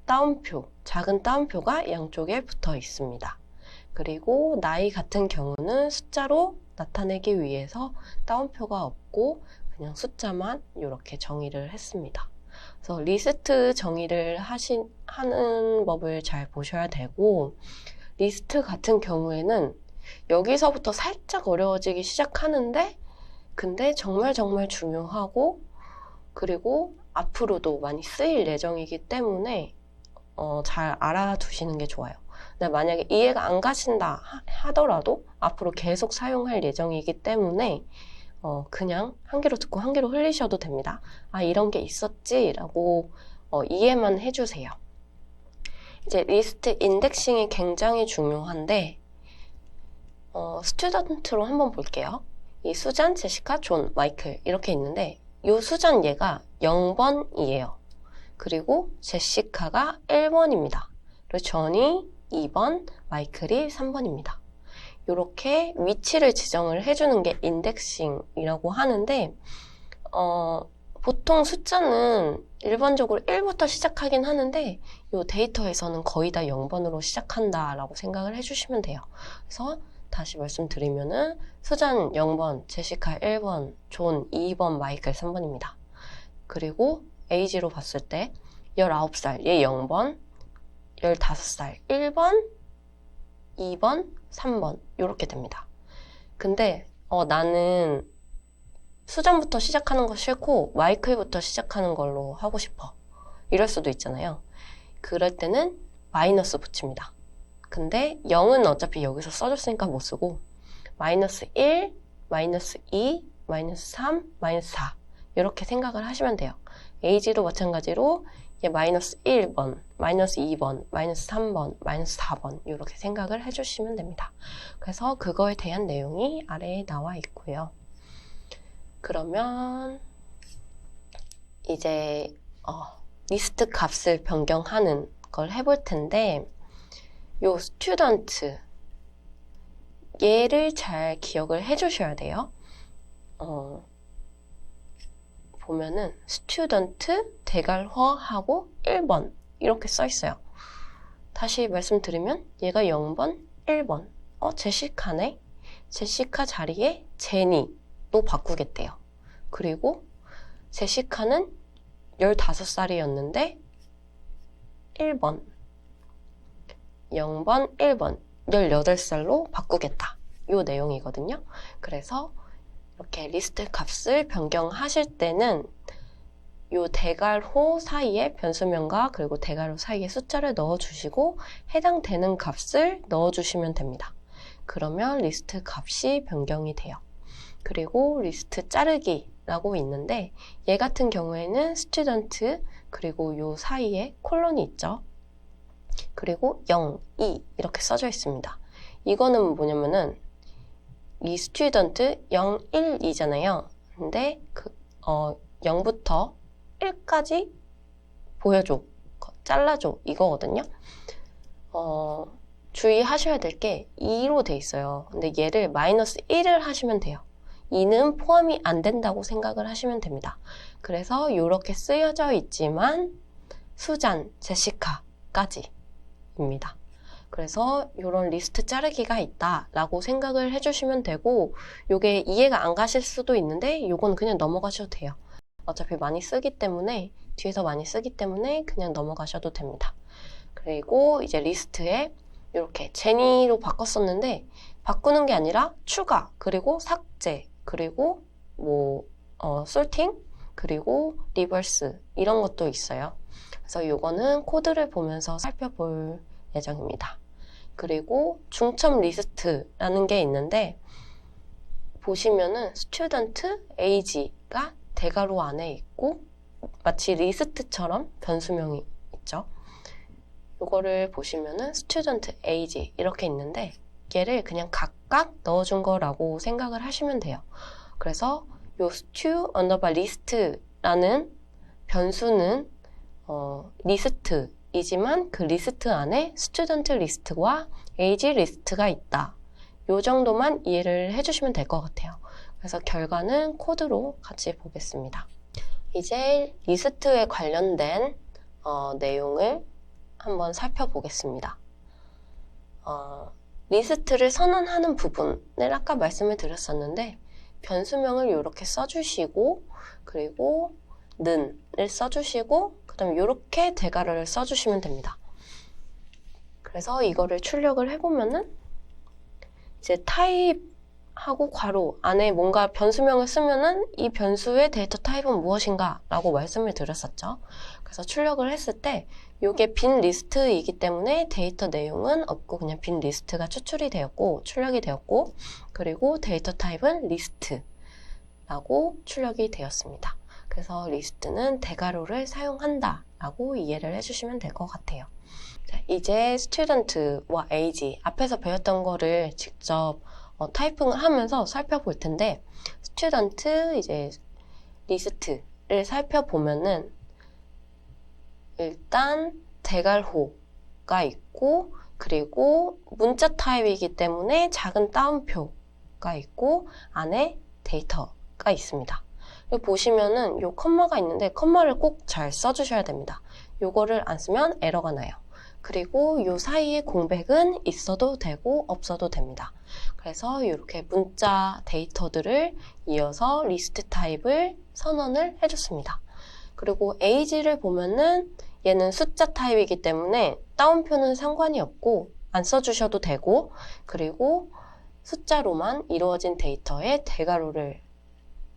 따옴표, 작은 따옴표가 양쪽에 붙어 있습니다. 그리고 나이 같은 경우는 숫자로 나타내기 위해서 따옴표가 없고 그냥 숫자만 이렇게 정의를 했습니다. 그래서 리스트 정의를 하는 법을 잘 보셔야 되고, 리스트 같은 경우에는 여기서부터 살짝 어려워지기 시작하는데, 근데 정말 중요하고, 그리고 앞으로도 많이 쓰일 예정이기 때문에 잘 알아두시는 게 좋아요. 근데 만약에 이해가 안 가신다 하더라도 앞으로 계속 사용할 예정이기 때문에 그냥 한 귀로 듣고 한 귀로 흘리셔도 됩니다. 아, 이런 게 있었지 라고 이해만 해주세요. 이제 리스트 인덱싱이 굉장히 중요한데 스튜던트로 한번 볼게요. 이 수잔, 제시카, 존, 마이클 이렇게 있는데 이 수잔 얘가 0번이에요. 그리고 제시카가 1번입니다. 그리고 존이 2번, 마이클이 3번입니다. 이렇게 위치를 지정을 해주는 게 인덱싱이라고 하는데 보통 숫자는 일반적으로 1부터 시작하긴 하는데 이 데이터에서는 거의 다 0번으로 시작한다라고 생각을 해주시면 돼요. 그래서 다시 말씀드리면은 수잔 0번, 제시카 1번, 존 2번, 마이클 3번입니다. 그리고 에이지로 봤을 때 19살 얘 0번, 15살 1번, 2번, 3번 이렇게 됩니다. 근데 나는 수잔부터 시작하는 거 싫고 마이클부터 시작하는 걸로 하고 싶어. 이럴 수도 있잖아요. 그럴 때는 마이너스 붙입니다. 근데 0은 어차피 여기서 써줬으니까 못 쓰고 마이너스 1, 마이너스 2, 마이너스 3, 마이너스 4 이렇게 생각을 하시면 돼요. 에이지도 마찬가지로 마이너스 1번, 마이너스 2번, 마이너스 3번, 마이너스 4번 이렇게 생각을 해주시면 됩니다. 그래서 그거에 대한 내용이 아래에 나와 있고요. 그러면 이제 리스트 값을 변경하는 걸 해볼 텐데 요 스튜던트 얘를 잘 기억을 해주셔야 돼요. 보면은 스튜던트 대괄호하고 1번 이렇게 써 있어요. 다시 말씀드리면 얘가 0번, 1번. 제시카네? 제시카 자리에 제니도 바꾸겠대요. 그리고 제시카는 15살이었는데 1번, 0번, 1번, 18살로 바꾸겠다. 요 내용이거든요. 그래서 이렇게 리스트 값을 변경하실 때는 요 대괄호 사이에 변수명과 그리고 대괄호 사이에 숫자를 넣어주시고 해당되는 값을 넣어주시면 됩니다. 그러면 리스트 값이 변경이 돼요. 그리고 리스트 자르기라고 있는데 얘 같은 경우에는 스튜던트 그리고 요 사이에 콜론이 있죠. 그리고 0, 2 이렇게 써져 있습니다. 이거는 뭐냐면은 이 스튜던트 0, 1, 2잖아요. 근데 0부터 1까지 보여줘, 잘라줘 이거거든요. 주의하셔야 될 게 2로 돼 있어요. 근데 얘를 마이너스 1을 하시면 돼요. 2는 포함이 안 된다고 생각을 하시면 됩니다. 그래서 이렇게 쓰여져 있지만 수잔, 제시카까지 입니다. 그래서 이런 리스트 자르기가 있다라고 생각을 해주시면 되고 이게 이해가 안 가실 수도 있는데 이건 그냥 넘어가셔도 돼요. 어차피 많이 쓰기 때문에 뒤에서 많이 쓰기 때문에 그냥 넘어가셔도 됩니다. 그리고 이제 리스트에 이렇게 제니로 바꿨었는데 바꾸는 게 아니라 추가 그리고 삭제 그리고 솔팅 그리고 리버스 이런 것도 있어요. 그래서 이거는 코드를 보면서 살펴볼 예정입니다. 그리고 중첩 리스트라는 게 있는데 보시면은 스튜던트 에이지가 대괄호 안에 있고 마치 리스트처럼 변수명이 있죠. 이거를 보시면은 스튜던트 에이지 이렇게 있는데 얘를 그냥 각각 넣어준 거라고 생각을 하시면 돼요. 그래서 요 stu 언더바 리스트라는 변수는 리스트이지만 그 리스트 안에 스튜던트 리스트와 에이지 리스트가 있다. 요 정도만 이해를 해주시면 될 것 같아요. 그래서 결과는 코드로 같이 보겠습니다. 이제 리스트에 관련된 내용을 한번 살펴보겠습니다. 리스트를 선언하는 부분을 아까 말씀을 드렸었는데 변수명을 이렇게 써주시고 그리고 는을 써주시고 그 다음에 이렇게 대괄호를 써주시면 됩니다. 그래서 이거를 출력을 해보면은 이제 타입하고 괄호 안에 뭔가 변수명을 쓰면은 이 변수의 데이터 타입은 무엇인가 라고 말씀을 드렸었죠. 그래서 출력을 했을 때 이게 빈 리스트이기 때문에 데이터 내용은 없고 그냥 빈 리스트가 추출이 되었고 출력이 되었고 그리고 데이터 타입은 리스트라고 출력이 되었습니다. 그래서 리스트는 대괄호를 사용한다 라고 이해를 해주시면 될 것 같아요. 자, 이제 스튜던트와 에이지 앞에서 배웠던 거를 직접 타이핑을 하면서 살펴볼 텐데 스튜던트 이제 리스트를 살펴보면은 일단 대괄호가 있고 그리고 문자 타입이기 때문에 작은 따옴표가 있고 안에 데이터가 있습니다. 여기 보시면은 요 컴마가 있는데 컴마를 꼭 잘 써주셔야 됩니다. 요거를 안 쓰면 에러가 나요. 그리고 요 사이에 공백은 있어도 되고 없어도 됩니다. 그래서 이렇게 문자 데이터들을 이어서 리스트 타입을 선언을 해줬습니다. 그리고 age를 보면은 얘는 숫자 타입이기 때문에 따옴표는 상관이 없고 안 써주셔도 되고, 그리고 숫자로만 이루어진 데이터에 대괄호를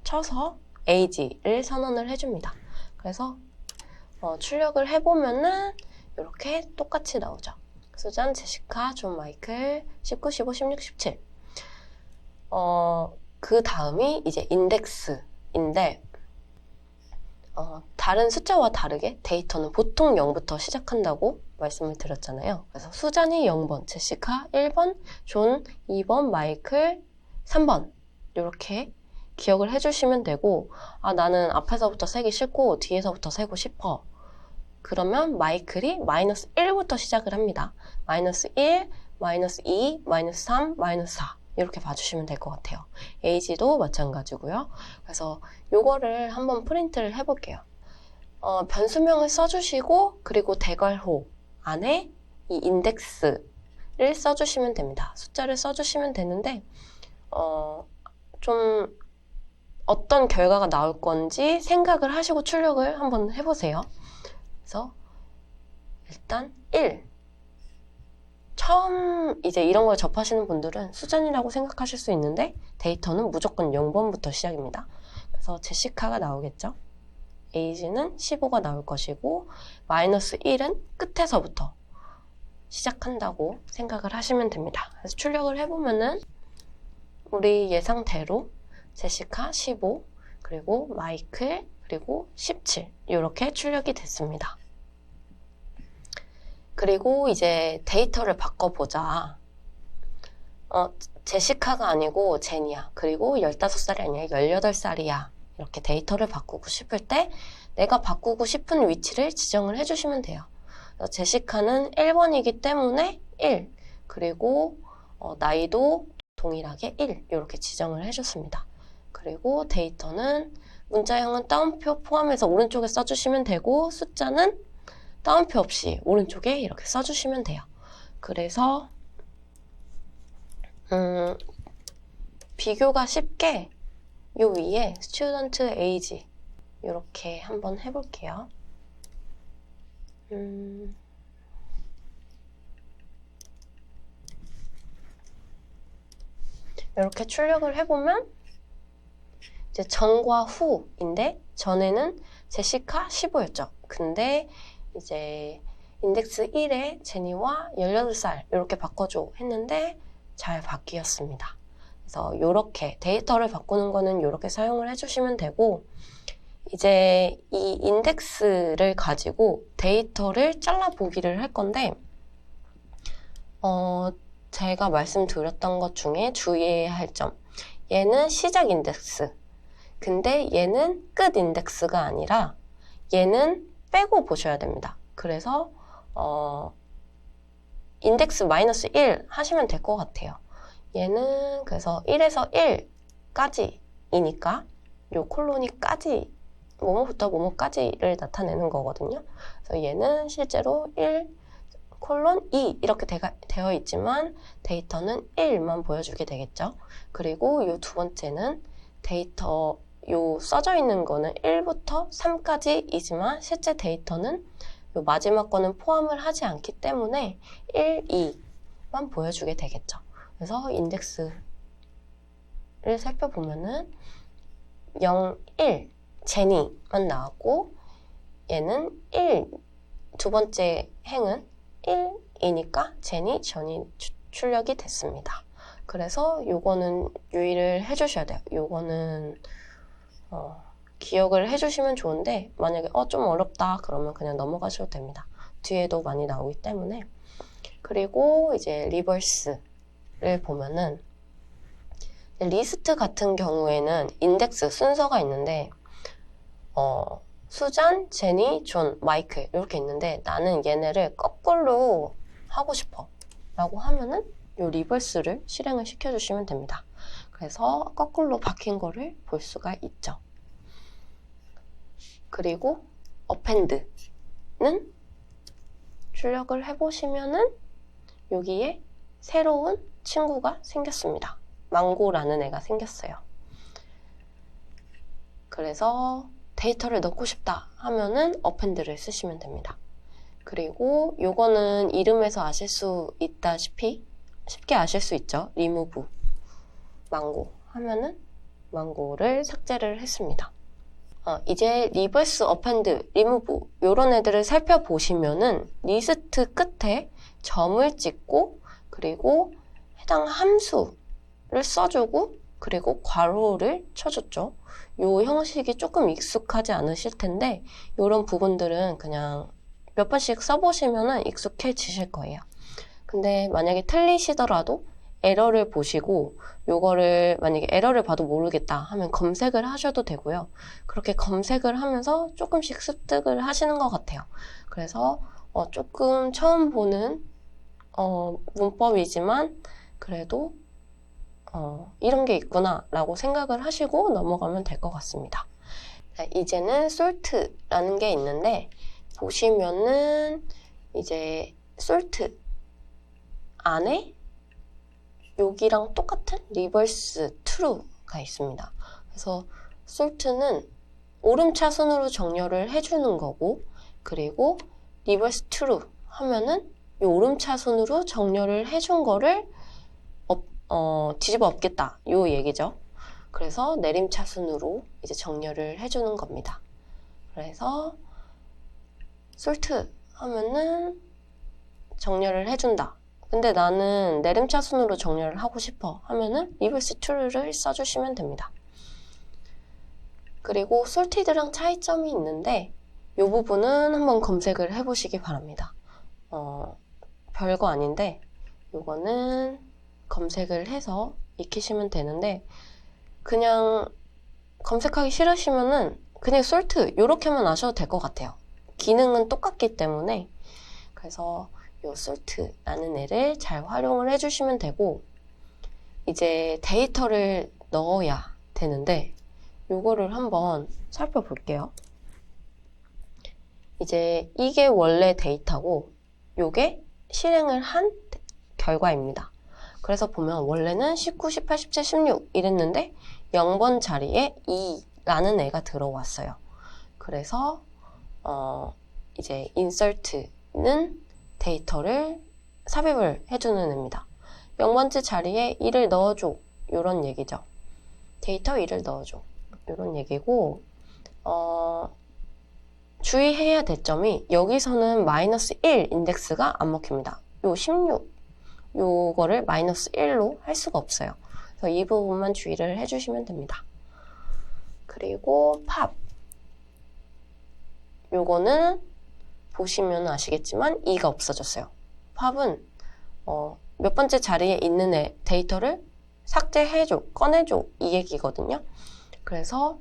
쳐서 age를 선언을 해줍니다. 그래서 출력을 해보면은 이렇게 똑같이 나오죠. 수잔, 제시카, 존, 마이클, 19, 15, 16, 17. 그 다음이 이제 인덱스인데, 다른 숫자와 다르게 데이터는 보통 0부터 시작한다고 말씀을 드렸잖아요. 그래서 수잔이 0번, 제시카 1번, 존 2번, 마이클 3번 이렇게 기억을 해주시면 되고, 나는 앞에서부터 세기 싫고 뒤에서부터 세고 싶어. 그러면 마이클이 마이너스 1부터 시작을 합니다. 마이너스 1, 마이너스 2, 마이너스 3, 마이너스 4 이렇게 봐주시면 될 것 같아요. age도 마찬가지고요. 그래서 요거를 한번 프린트를 해볼게요. 변수명을 써주시고 그리고 대괄호 안에 이 인덱스를 써주시면 됩니다. 숫자를 써주시면 되는데 좀 어떤 결과가 나올 건지 생각을 하시고 출력을 한번 해보세요. 그래서 일단 1 처음 이제 이런 걸 접하시는 분들은 수잔이라고 생각하실 수 있는데 데이터는 무조건 0번부터 시작입니다. 그래서 제시카가 나오겠죠. age는 15가 나올 것이고 마이너스 1은 끝에서부터 시작한다고 생각을 하시면 됩니다. 그래서 출력을 해보면은 우리 예상대로 제시카 15 그리고 마이클 그리고 17 이렇게 출력이 됐습니다. 그리고 이제 데이터를 바꿔보자. 제시카가 아니고 제니야. 그리고 15살이 아니라 18살이야. 이렇게 데이터를 바꾸고 싶을 때 내가 바꾸고 싶은 위치를 지정을 해주시면 돼요. 제시카는 1번이기 때문에 1, 그리고 나이도 동일하게 1 이렇게 지정을 해줬습니다. 그리고 데이터는 문자형은 따옴표 포함해서 오른쪽에 써주시면 되고 숫자는 따옴표 없이 오른쪽에 이렇게 써주시면 돼요. 그래서 비교가 쉽게 요 위에 student age 이렇게 한번 해볼게요. 이렇게 출력을 해보면 이제 전과 후인데 전에는 제시카 15였죠. 근데 이제 인덱스 1에 제니와 18살 이렇게 바꿔줘 했는데 잘 바뀌었습니다. 그래서 이렇게 데이터를 바꾸는 거는 이렇게 사용을 해주시면 되고, 이제 이 인덱스를 가지고 데이터를 잘라 보기를 할 건데 제가 말씀드렸던 것 중에 주의해야 할 점, 얘는 시작 인덱스, 근데 얘는 끝 인덱스가 아니라 얘는 빼고 보셔야 됩니다. 그래서 인덱스 마이너스 1 하시면 될 것 같아요. 얘는 그래서 1에서 1까지이니까 요 콜론이 까지, 뭐뭐부터 뭐뭐까지를 나타내는 거거든요. 그래서 얘는 실제로 1 콜론 2 이렇게 되어 있지만 데이터는 1만 보여주게 되겠죠. 그리고 요 두 번째는 데이터 요 써져 있는 거는 1부터 3까지이지만 실제 데이터는 요 마지막 거는 포함을 하지 않기 때문에 1, 2만 보여주게 되겠죠. 그래서 인덱스를 살펴보면은 0, 1 제니만 나왔고 얘는 1 두 번째 행은 1이니까 제니, 전이 출력이 됐습니다. 그래서 요거는 유의를 해주셔야 돼요. 요거는 기억을 해주시면 좋은데 만약에 좀 어렵다 그러면 그냥 넘어가셔도 됩니다. 뒤에도 많이 나오기 때문에. 그리고 이제 리버스를 보면은 리스트 같은 경우에는 인덱스 순서가 있는데 수잔, 제니, 존, 마이클 이렇게 있는데 나는 얘네를 거꾸로 하고 싶어 라고 하면은 요 리버스를 실행을 시켜주시면 됩니다. 그래서 거꾸로 박힌 거를 볼 수가 있죠. 그리고 append는 출력을 해보시면은 여기에 새로운 친구가 생겼습니다. 망고라는 애가 생겼어요. 그래서 데이터를 넣고 싶다 하면은 append를 쓰시면 됩니다. 그리고 요거는 이름에서 아실 수 있다시피 쉽게 아실 수 있죠. remove 망고 하면은 망고를 삭제를 했습니다. 이제 reverse append, remove 요런 애들을 살펴보시면은 리스트 끝에 점을 찍고 그리고 해당 함수를 써주고 그리고 괄호를 쳐줬죠. 요 형식이 조금 익숙하지 않으실 텐데 요런 부분들은 그냥 몇 번씩 써보시면은 익숙해지실 거예요. 근데 만약에 틀리시더라도 에러를 보시고 요거를 만약에 에러를 봐도 모르겠다 하면 검색을 하셔도 되고요. 그렇게 검색을 하면서 조금씩 습득을 하시는 것 같아요. 그래서 조금 처음 보는 문법이지만 그래도 이런 게 있구나 라고 생각을 하시고 넘어가면 될 것 같습니다. 자, 이제는 sort라는 게 있는데 보시면은 이제 sort 안에 여기랑 똑같은 reverse true가 있습니다. 그래서 sort는 오름차순으로 정렬을 해주는 거고 그리고 reverse true 하면은 이 오름차순으로 정렬을 해준 거를 뒤집어 엎겠다 요 얘기죠. 그래서 내림차순으로 이제 정렬을 해주는 겁니다. 그래서 sort 하면은 정렬을 해준다. 근데 나는 내림차순으로 정렬을 하고 싶어 하면은 reverse true를 써주시면 됩니다. 그리고 sorted랑 차이점이 있는데 이 부분은 한번 검색을 해보시기 바랍니다. 별거 아닌데 이거는 검색을 해서 익히시면 되는데 그냥 검색하기 싫으시면은 그냥 sort 이렇게만 아셔도 될 것 같아요. 기능은 똑같기 때문에. 그래서 이 sort라는 애를 잘 활용을 해주시면 되고 이제 데이터를 넣어야 되는데 요거를 한번 살펴볼게요. 이제 이게 원래 데이터고 요게 실행을 한 결과입니다. 그래서 보면 원래는 19, 18, 17, 16 이랬는데 0번 자리에 2라는 애가 들어왔어요. 그래서 이제 insert는 데이터를 삽입을 해주는 애입니다. 0번째 자리에 2를 넣어줘 이런 얘기죠. 데이터 2를 넣어줘 이런 얘기고 주의해야 될 점이 여기서는 -1 인덱스가 안 먹힙니다. 요 16 요거를 -1로 할 수가 없어요. 그래서 이 부분만 주의를 해주시면 됩니다. 그리고 pop 요거는 보시면 아시겠지만 2가 없어졌어요. pop은 몇 번째 자리에 있는 애 데이터를 삭제해줘, 꺼내줘 이 얘기거든요. 그래서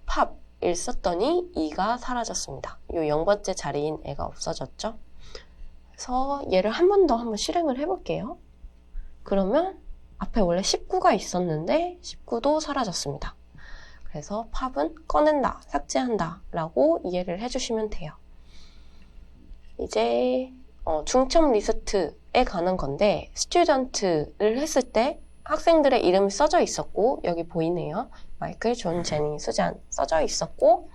pop 1 썼더니 2가 사라졌습니다. 요 0번째 자리인 애가 없어졌죠. 그래서 얘를 한 번 더 한번 실행을 해볼게요. 그러면 앞에 원래 19가 있었는데 19도 사라졌습니다. 그래서 pop은 꺼낸다, 삭제한다 라고 이해를 해주시면 돼요. 이제 중점 리스트에 관한 건데 student를 했을 때 학생들의 이름이 써져 있었고 여기 보이네요. 마이클, 존, 제니, 수잔 써져 있었고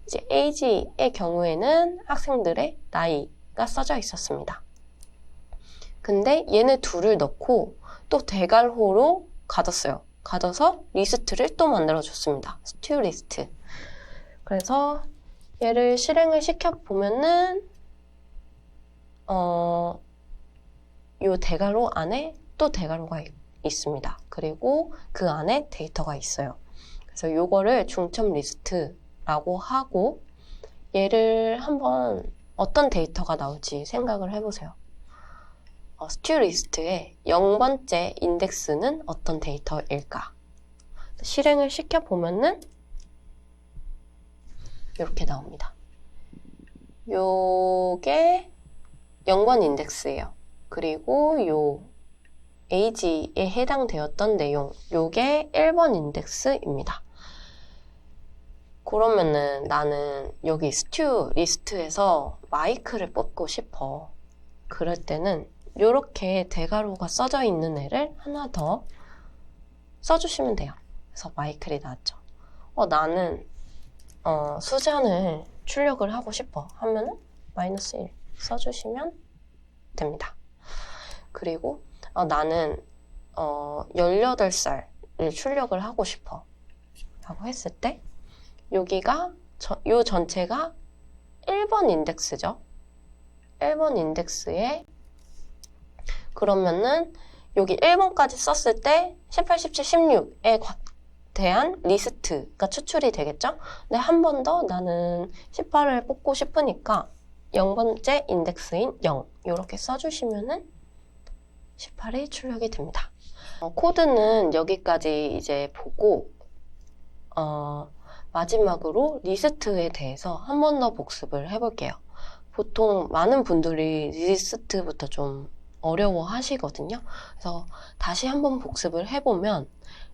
이제 age의 경우에는 학생들의 나이가 써져 있었습니다. 근데 얘네 둘을 넣고 또 대괄호로 가뒀어요. 가둬서 리스트를 또 만들어줬습니다. stu 리스트. 그래서 얘를 실행을 시켜보면은 요 대괄호 안에 또 대괄호가 있습니다. 그리고 그 안에 데이터가 있어요. 그래서 요거를 중점 리스트라고 하고 얘를 한번 어떤 데이터가 나올지 생각을 해보세요. stu 리스트의 0번째 인덱스는 어떤 데이터일까? 실행을 시켜보면은 이렇게 나옵니다. 요게 0번 인덱스예요. 그리고 요 age에 해당되었던 내용, 요게 1번 인덱스입니다. 그러면은 나는 여기 스튜 리스트에서 마이크를 뽑고 싶어. 그럴 때는 이렇게 대괄호가 써져 있는 애를 하나 더 써주시면 돼요. 그래서 마이클이 나왔죠. 나는 수잔을 출력을 하고 싶어 하면은 -1 써주시면 됩니다. 그리고 나는 18살을 출력을 하고 싶어 라고 했을 때 여기가 요 전체가 1번 인덱스죠. 1번 인덱스에 그러면은 여기 1번까지 썼을 때 18, 17, 16에 대한 리스트가 추출이 되겠죠? 근데 한 번 더 나는 18을 뽑고 싶으니까 0번째 인덱스인 0 이렇게 써주시면은 18이 출력이 됩니다. 코드는 여기까지 이제 보고 마지막으로 리스트에 대해서 한 번 더 복습을 해볼게요. 보통 많은 분들이 리스트부터 좀 어려워 하시거든요. 그래서 다시 한번 복습을 해보면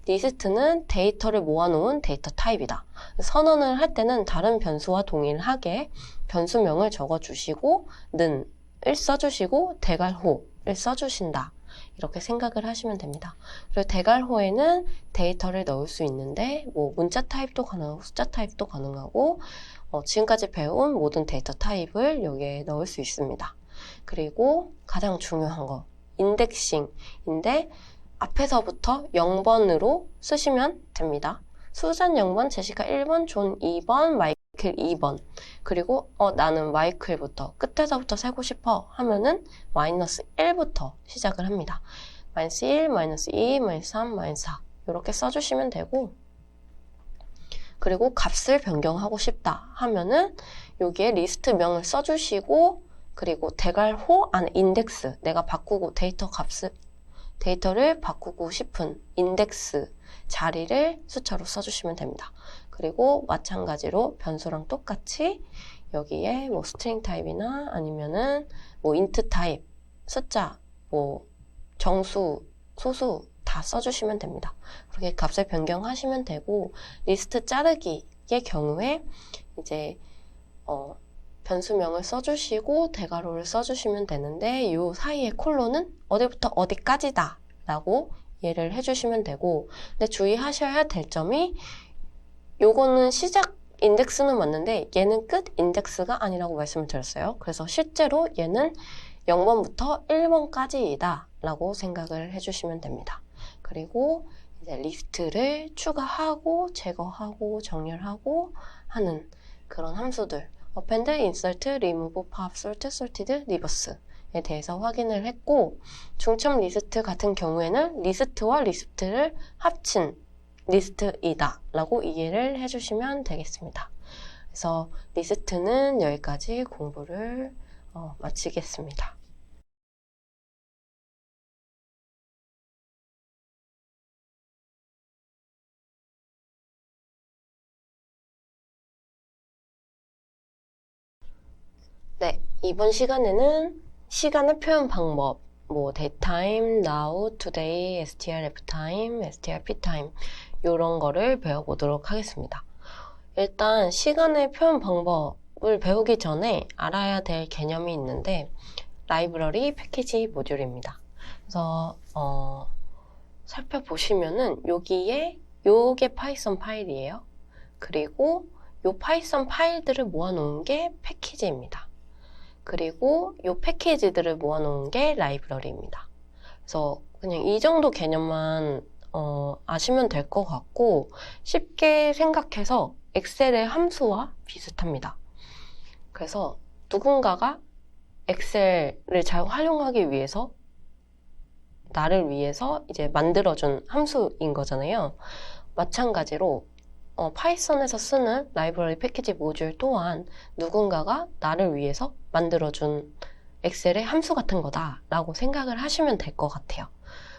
리스트는 데이터를 모아놓은 데이터 타입이다. 선언을 할 때는 다른 변수와 동일하게 변수명을 적어주시고 는을 써주시고 대괄호를 써주신다. 이렇게 생각을 하시면 됩니다. 그리고 대괄호에는 데이터를 넣을 수 있는데 뭐 문자 타입도 가능하고 숫자 타입도 가능하고 지금까지 배운 모든 데이터 타입을 여기에 넣을 수 있습니다. 그리고 가장 중요한 거 인덱싱인데 앞에서부터 0번으로 쓰시면 됩니다. 수잔 0번, 제시카 1번, 존 2번, 마이클 2번 그리고 나는 마이클부터 끝에서부터 세고 싶어 하면은 -1부터 시작을 합니다. -1, -2, -3, -4 이렇게 써주시면 되고 그리고 값을 변경하고 싶다 하면은 여기에 리스트명을 써주시고 그리고 대괄호 안에 인덱스 내가 바꾸고 데이터를 바꾸고 싶은 인덱스 자리를 숫자로 써주시면 됩니다. 그리고 마찬가지로 변수랑 똑같이 여기에 뭐 스트링 타입이나 아니면은 뭐 인트 타입, 숫자, 뭐 정수, 소수 다 써주시면 됩니다. 그렇게 값을 변경하시면 되고 리스트 자르기의 경우에 이제 변수명을 써주시고 대괄호를 써주시면 되는데 이 사이의 콜론은 어디부터 어디까지다 라고 이해를 해주시면 되고 근데 주의하셔야 될 점이 요거는 시작 인덱스는 맞는데 얘는 끝 인덱스가 아니라고 말씀을 드렸어요. 그래서 실제로 얘는 0번부터 1번까지이다 라고 생각을 해주시면 됩니다. 그리고 이제 리스트를 추가하고 제거하고 정렬하고 하는 그런 함수들 append, insert, remove, pop, sort, sorted, reverse에 대해서 확인을 했고 중첩 리스트 같은 경우에는 리스트와 리스트를 합친 리스트이다 라고 이해를 해주시면 되겠습니다. 그래서 리스트는 여기까지 공부를 마치겠습니다. 네, 이번 시간에는 시간의 표현 방법, 뭐 daytime, now, today, str, ftime, str, ptime 이런 거를 배워보도록 하겠습니다. 일단 시간의 표현 방법을 배우기 전에 알아야 될 개념이 있는데 라이브러리 패키지 모듈입니다. 그래서 살펴보시면은 여기에 요게 파이썬 파일이에요. 그리고 요 파이썬 파일들을 모아놓은 게 패키지입니다. 그리고 이 패키지들을 모아놓은 게 라이브러리입니다. 그래서 그냥 이 정도 개념만 아시면 될 것 같고 쉽게 생각해서 엑셀의 함수와 비슷합니다. 그래서 누군가가 엑셀을 잘 활용하기 위해서 나를 위해서 이제 만들어준 함수인 거잖아요. 마찬가지로 파이썬에서 쓰는 라이브러리 패키지 모듈 또한 누군가가 나를 위해서 만들어준 엑셀의 함수 같은 거다 라고 생각을 하시면 될 것 같아요.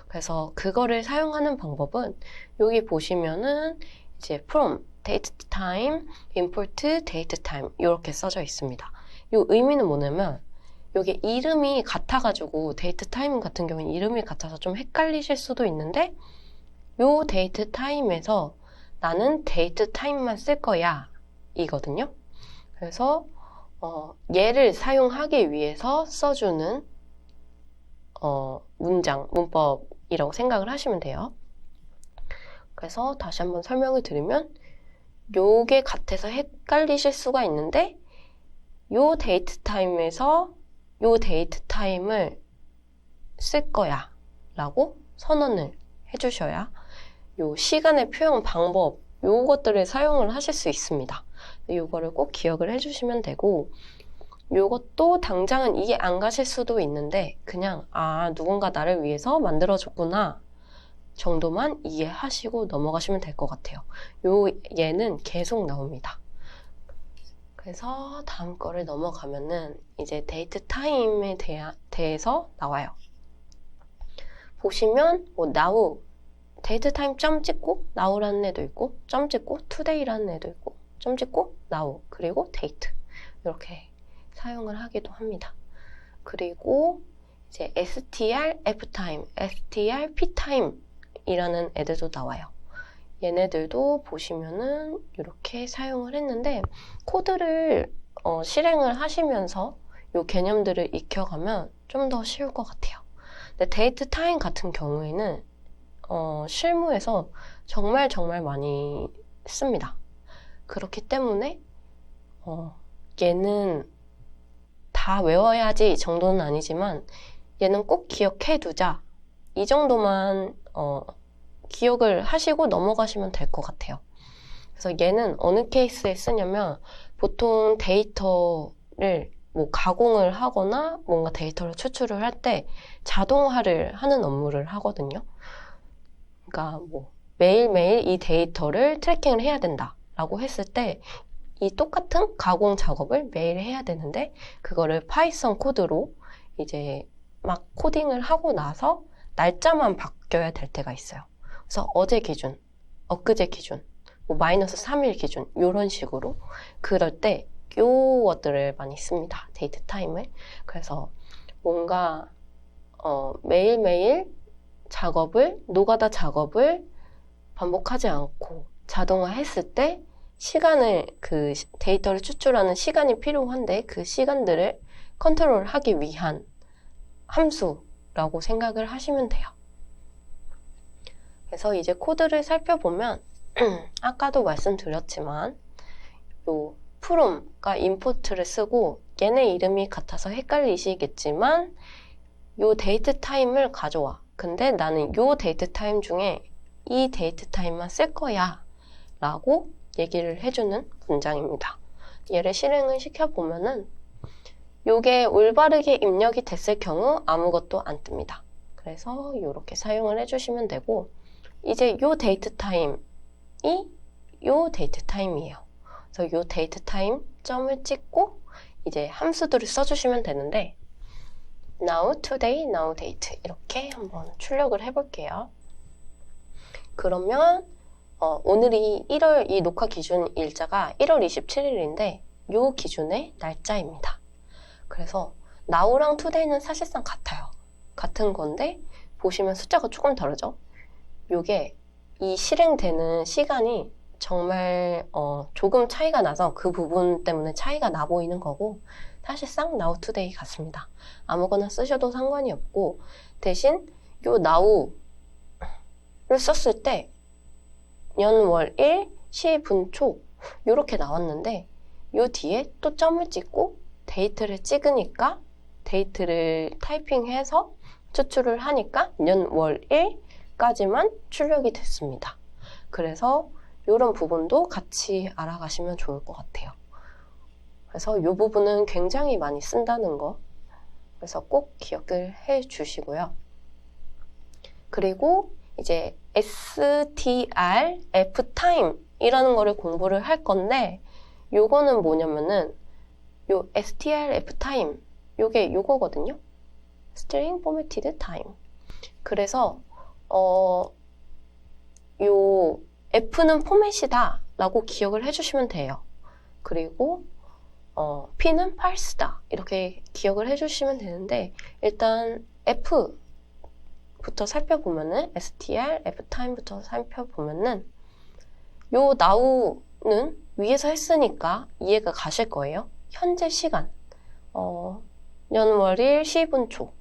그래서 그거를 사용하는 방법은 여기 보시면은 이제 from, date time, import, date time 이렇게 써져 있습니다. 이 의미는 뭐냐면 여기 이름이 같아가지고 데이트 타임 같은 경우는 이름이 같아서 좀 헷갈리실 수도 있는데 이 데이트 타임에서 나는 데이트 타임만 쓸 거야 이거든요. 그래서 얘를 사용하기 위해서 써주는 문법이라고 생각을 하시면 돼요. 그래서 다시 한번 설명을 드리면 요게 같아서 헷갈리실 수가 있는데 요 데이트 타임에서 요 데이트 타임을 쓸 거야 라고 선언을 해주셔야 요 시간의 표현 방법 요것들을 사용을 하실 수 있습니다. 요거를 꼭 기억을 해주시면 되고 요것도 당장은 이해 안 가실 수도 있는데 그냥 누군가 나를 위해서 만들어줬구나 정도만 이해하시고 넘어가시면 될 것 같아요. 얘는 계속 나옵니다. 그래서 다음 거를 넘어가면은 이제 데이트 타임에 대해서 나와요. 보시면 now 데이트 타임 점 찍고 now라는 애도 있고 점 찍고 today라는 애도 있고 점 찍고 now 그리고 date 이렇게 사용을 하기도 합니다. 그리고 이제 str ftime, str ptime 이라는 애들도 나와요. 얘네들도 보시면은 이렇게 사용을 했는데 코드를 실행을 하시면서 이 개념들을 익혀가면 좀 더 쉬울 것 같아요. 근데 데이트 타임 같은 경우에는 실무에서 정말 많이 씁니다. 그렇기 때문에 얘는 다 외워야지 정도는 아니지만 얘는 꼭 기억해 두자 이 정도만 기억을 하시고 넘어가시면 될 것 같아요. 그래서 얘는 어느 케이스에 쓰냐면 보통 데이터를 뭐 가공을 하거나 뭔가 데이터를 추출을 할 때 자동화를 하는 업무를 하거든요. 그러니까 뭐 매일매일 이 데이터를 트래킹을 해야 된다라고 했을 때 이 똑같은 가공 작업을 매일 해야 되는데 그거를 파이썬 코드로 이제 막 코딩을 하고 나서 날짜만 바뀌어야 될 때가 있어요. 그래서 어제 기준, 엊그제 기준, 뭐 -3일 기준 이런 식으로 그럴 때 요것들을 많이 씁니다. 데이트 타임을. 그래서 뭔가 매일매일 노가다 작업을 반복하지 않고 자동화했을 때 시간을 그 데이터를 추출하는 시간이 필요한데 그 시간들을 컨트롤하기 위한 함수라고 생각을 하시면 돼요. 그래서 이제 코드를 살펴보면 아까도 말씀드렸지만 요 from가 인풋을 쓰고 얘네 이름이 같아서 헷갈리시겠지만 요 데이트 타임을 가져와. 근데 나는 요 데이트 타임 중에 이 데이트 타임만 쓸 거야 라고 얘기를 해주는 문장입니다. 얘를 실행을 시켜보면은 요게 올바르게 입력이 됐을 경우 아무것도 안 뜹니다. 그래서 이렇게 사용을 해주시면 되고 이제 요 데이트 타임이 요 데이트 타임이에요. 그래서 요 데이트 타임 점을 찍고 이제 함수들을 써주시면 되는데 now, today, now, date 이렇게 한번 출력을 해볼게요. 그러면 오늘이 이 녹화 기준 일자가 1월 27일인데 요 기준의 날짜입니다. 그래서 now랑 today는 사실상 같아요. 같은 건데 보시면 숫자가 조금 다르죠? 요게 이 실행되는 시간이 정말 조금 차이가 나서 그 부분 때문에 차이가 나 보이는 거고 사실상 now today 같습니다. 아무거나 쓰셔도 상관이 없고 대신 요 now를 썼을 때 년, 월, 일, 시, 분, 초 이렇게 나왔는데 요 뒤에 또 점을 찍고 데이트를 찍으니까 데이트를 타이핑해서 추출을 하니까 년, 월, 일까지만 출력이 됐습니다. 그래서 이런 부분도 같이 알아가시면 좋을 것 같아요. 그래서 이 부분은 굉장히 많이 쓴다는 거 그래서 꼭 기억을 해 주시고요. 그리고 이제 str ftime 이라는 거를 공부를 할 건데 요거는 뭐냐면은 요 str ftime 요게 요거거든요. string formatted time. 그래서 요 f는 포맷이다 라고 기억을 해주시면 돼요. 그리고 p는 parse다 이렇게 기억을 해주시면 되는데 일단 f부터 살펴보면은 str ftime부터 살펴보면은 요 now 위에서 했으니까 이해가 가실 거예요. 현재 시간, 년월일 시분초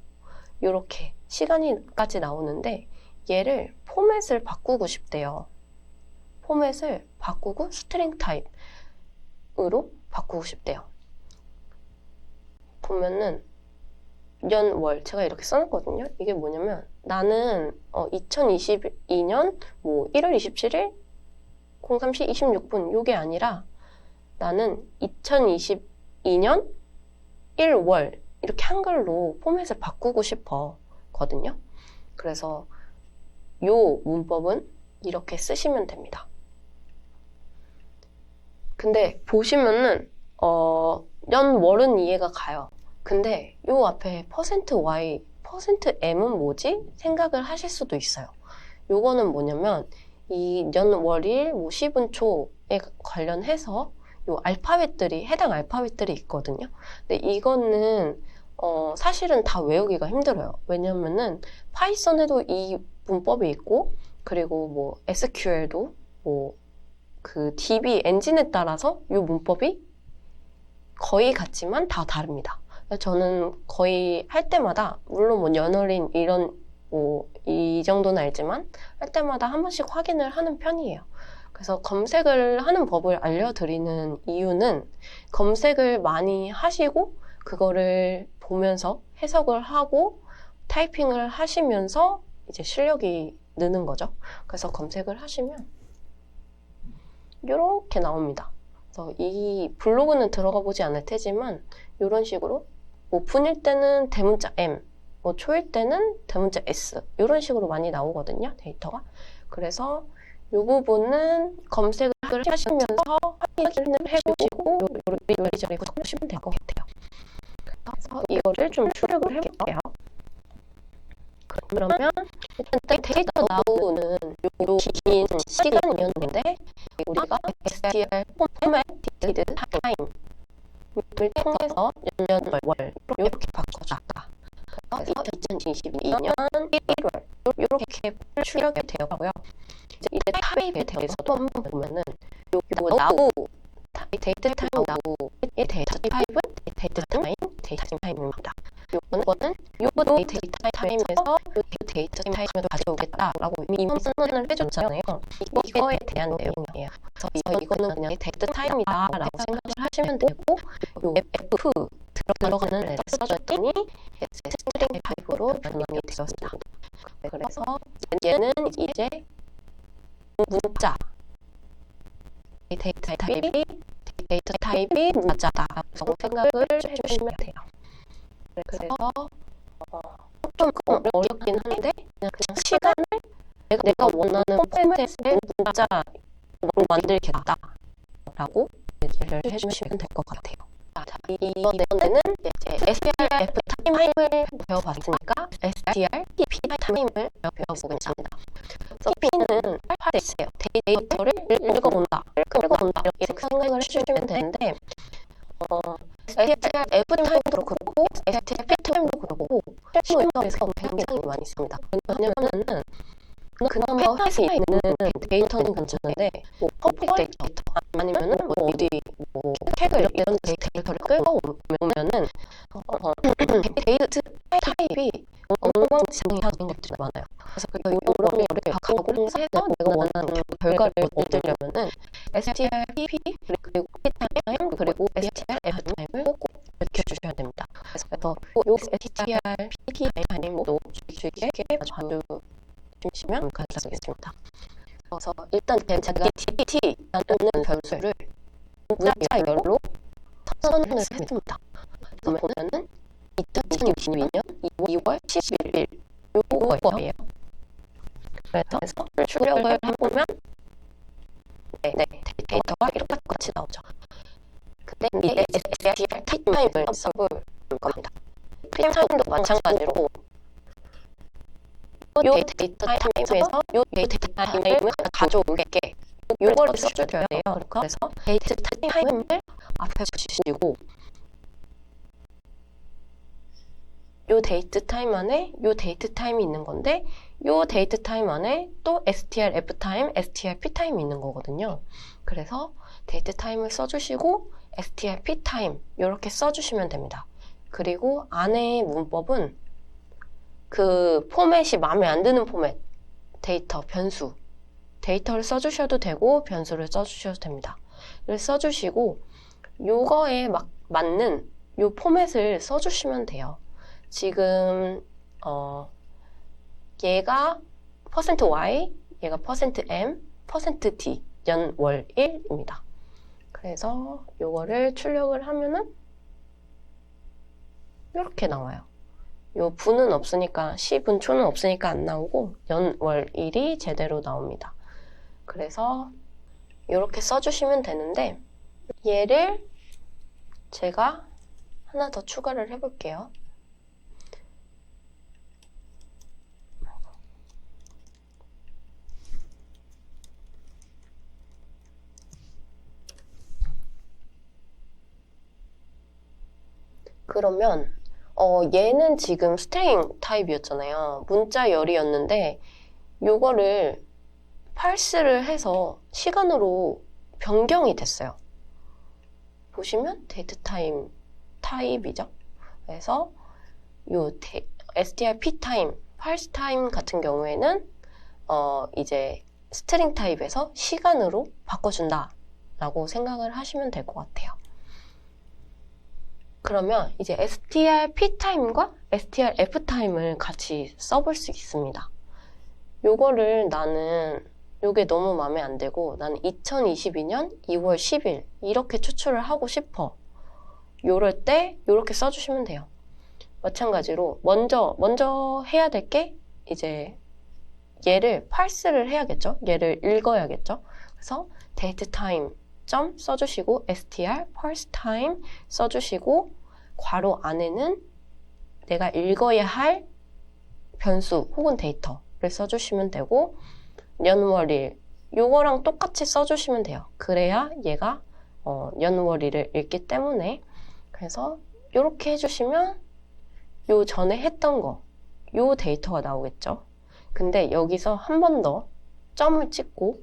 이렇게 시간이까지 나오는데 얘를 포맷을 바꾸고 싶대요. 포맷을 바꾸고 스트링 타입으로 바꾸고 싶대요. 보면은 년월 제가 이렇게 써놨거든요. 이게 뭐냐면 나는 2022년 뭐 1월 27일 03시 26분 요게 아니라 나는 2022년 1월 이렇게 한글로 포맷을 바꾸고 싶거든요. 그래서 요 문법은 이렇게 쓰시면 됩니다. 근데 보시면은 년월은 이해가 가요. 근데 요 앞에 %y, %m은 뭐지? 생각을 하실 수도 있어요. 요거는 뭐냐면 이 년월일 뭐 시분초에 관련해서 요 알파벳들이 해당 알파벳들이 있거든요. 근데 이거는 사실은 다 외우기가 힘들어요. 왜냐면은 파이썬에도 이 문법이 있고 그리고 뭐 SQL도 뭐 그 DB 엔진에 따라서 이 문법이 거의 같지만 다 다릅니다. 저는 거의 할 때마다 물론 뭐 연어린 이런 뭐 이 정도는 알지만 할 때마다 한 번씩 확인을 하는 편이에요. 그래서 검색을 하는 법을 알려드리는 이유는 검색을 많이 하시고 그거를 보면서 해석을 하고 타이핑을 하시면서 이제 실력이 느는 거죠. 그래서 검색을 하시면 이렇게 나옵니다. 그래서 이 블로그는 들어가 보지 않을 테지만 이런 식으로 오픈일 때는 대문자 M, 뭐 초일 때는 대문자 S 이런 식으로 많이 나오거든요. 데이터가. 그래서 이 부분은 검색을 하시면서 확인을 해보시고 요리조리 보시면 될 것 같아요. 그래서 이거를 좀 출력을 해볼게요. 그러면 일단 데이터 나오는 요 긴 시간이었는데 우리가 str 포맷 디드 타임을 통해서 년월 이렇게 바꿔줬다. 그래서 2022년 1월 이렇게 출력이 되었고요. 이제 타입에 대해서도 한번 보면은 요 나우 데이트 타임 나우의 데이터 타입은 데이트 타임입니다. 요거는 요 데이터 타임에서 요 데이터 타임을 가져오겠다라고 이미 선언을 해줬잖아요. 이거에 대한 내용이에요. 그래서 이거는 그냥 데이트 타임이다라고 생각을 하시면 되고 요 F 들어가는 애를 써줬더니 스트링 타입으로 변환이 되었습니다. 그래서 얘는 이제 문자 데이터 타입이 문자다라고 생각을 해주시면 돼요. 그래서 좀 어렵긴 한데 그냥 시간을 내가 원하는 포맷의 문자로 만들겠다라고 얘기를 해주시면 될 것 같아요. 자, 이번에는 이제 STRF 타임을 배워봤으니까 STR P 타임을 배워보겠습니다. 그래서 P는 팔이세요. 데이터를 읽어본다 이렇게 생각을 해주시면 되는데 STR F 타임도 그렇고 STR P 타임도 그렇고 실무에서 굉장히 많이 씁니다. 왜냐면은 그나마 회사에 있는 데이터는 괜찮은데 뭐 퍼블릭 데이터 아니면은 뭐 어디 뭐 팩을 이런 데이터를 끌고 오면은 데이트 타입이 엉망진창인 것들이 많아요. 그래서 이런 거를 가공해서 내가 원하는 결과를 얻으려면은 STR-P 그리고 P 타임 그리고 STR-F 타임을 꼭 익혀주셔야 됩니다. 그래서 이 STR-P 타임도 쉽게 봐주 주시면 감사하겠습니다. 그래서 일단 제가 DPT라는 변수를 문자열로 선언을 했습니다. 그러면은 2022년 2월 11일 요거예요. 그래서 출력을 해보면 데이터가 이렇게 같이 나오죠. 근데 이 STR 타임을 써볼 겁니다. 타임도 마찬가지로 요 데이터 타임에서 요 데이터 타임을 가져올게 요거를 써줘야 돼요. 그래서 데이터 타임을 앞에 주시고 요 데이트 타임 안에 요 데이트 타임이 있는 건데 요 데이트 타임 안에 또 str f 타임, str p 타임이 있는 거거든요. 그래서 데이트 타임을 써주시고 str p 타임 이렇게 써주시면 됩니다. 그리고 안에 문법은 그 포맷이 마음에 안 드는 포맷, 데이터, 변수, 데이터를 써주셔도 되고 변수를 써주셔도 됩니다. 를 써주시고 요거에 맞는 요 포맷을 써주시면 돼요. 지금 얘가 %y, 얘가 %m, %d, 연, 월, 일입니다. 그래서 요거를 출력을 하면은 이렇게 나와요. 요 분은 없으니까, 시분, 초는 없으니까 안 나오고 연, 월, 일이 제대로 나옵니다. 그래서 이렇게 써주시면 되는데 얘를 제가 하나 더 추가를 해볼게요. 그러면 얘는 지금 스트링 타입이었잖아요. 문자 열이었는데 요거를 parse를 해서 시간으로 변경이 됐어요. 보시면 데이트 타임 타입이죠. 그래서 요 str p 타임, parse 타임 같은 경우에는 이제 스트링 타입에서 시간으로 바꿔준다 라고 생각을 하시면 될 것 같아요. 그러면 이제 str p 타임과 str f 타임을 같이 써볼 수 있습니다. 요거를 나는 요게 너무 마음에 안 들고 나는 2022년 2월 10일 이렇게 추출을 하고 싶어. 요럴 때 요렇게 써주시면 돼요. 마찬가지로 먼저 해야 될 게 이제 얘를 parse를 해야겠죠. 얘를 읽어야겠죠. 그래서 date time 점 써주시고 str parse time 써주시고 괄호 안에는 내가 읽어야 할 변수 혹은 데이터를 써주시면 되고 연월일 요거랑 똑같이 써주시면 돼요. 그래야 얘가 연월일을 읽기 때문에 그래서 이렇게 해주시면 요 전에 했던 거 요 데이터가 나오겠죠. 근데 여기서 한 번 더 점을 찍고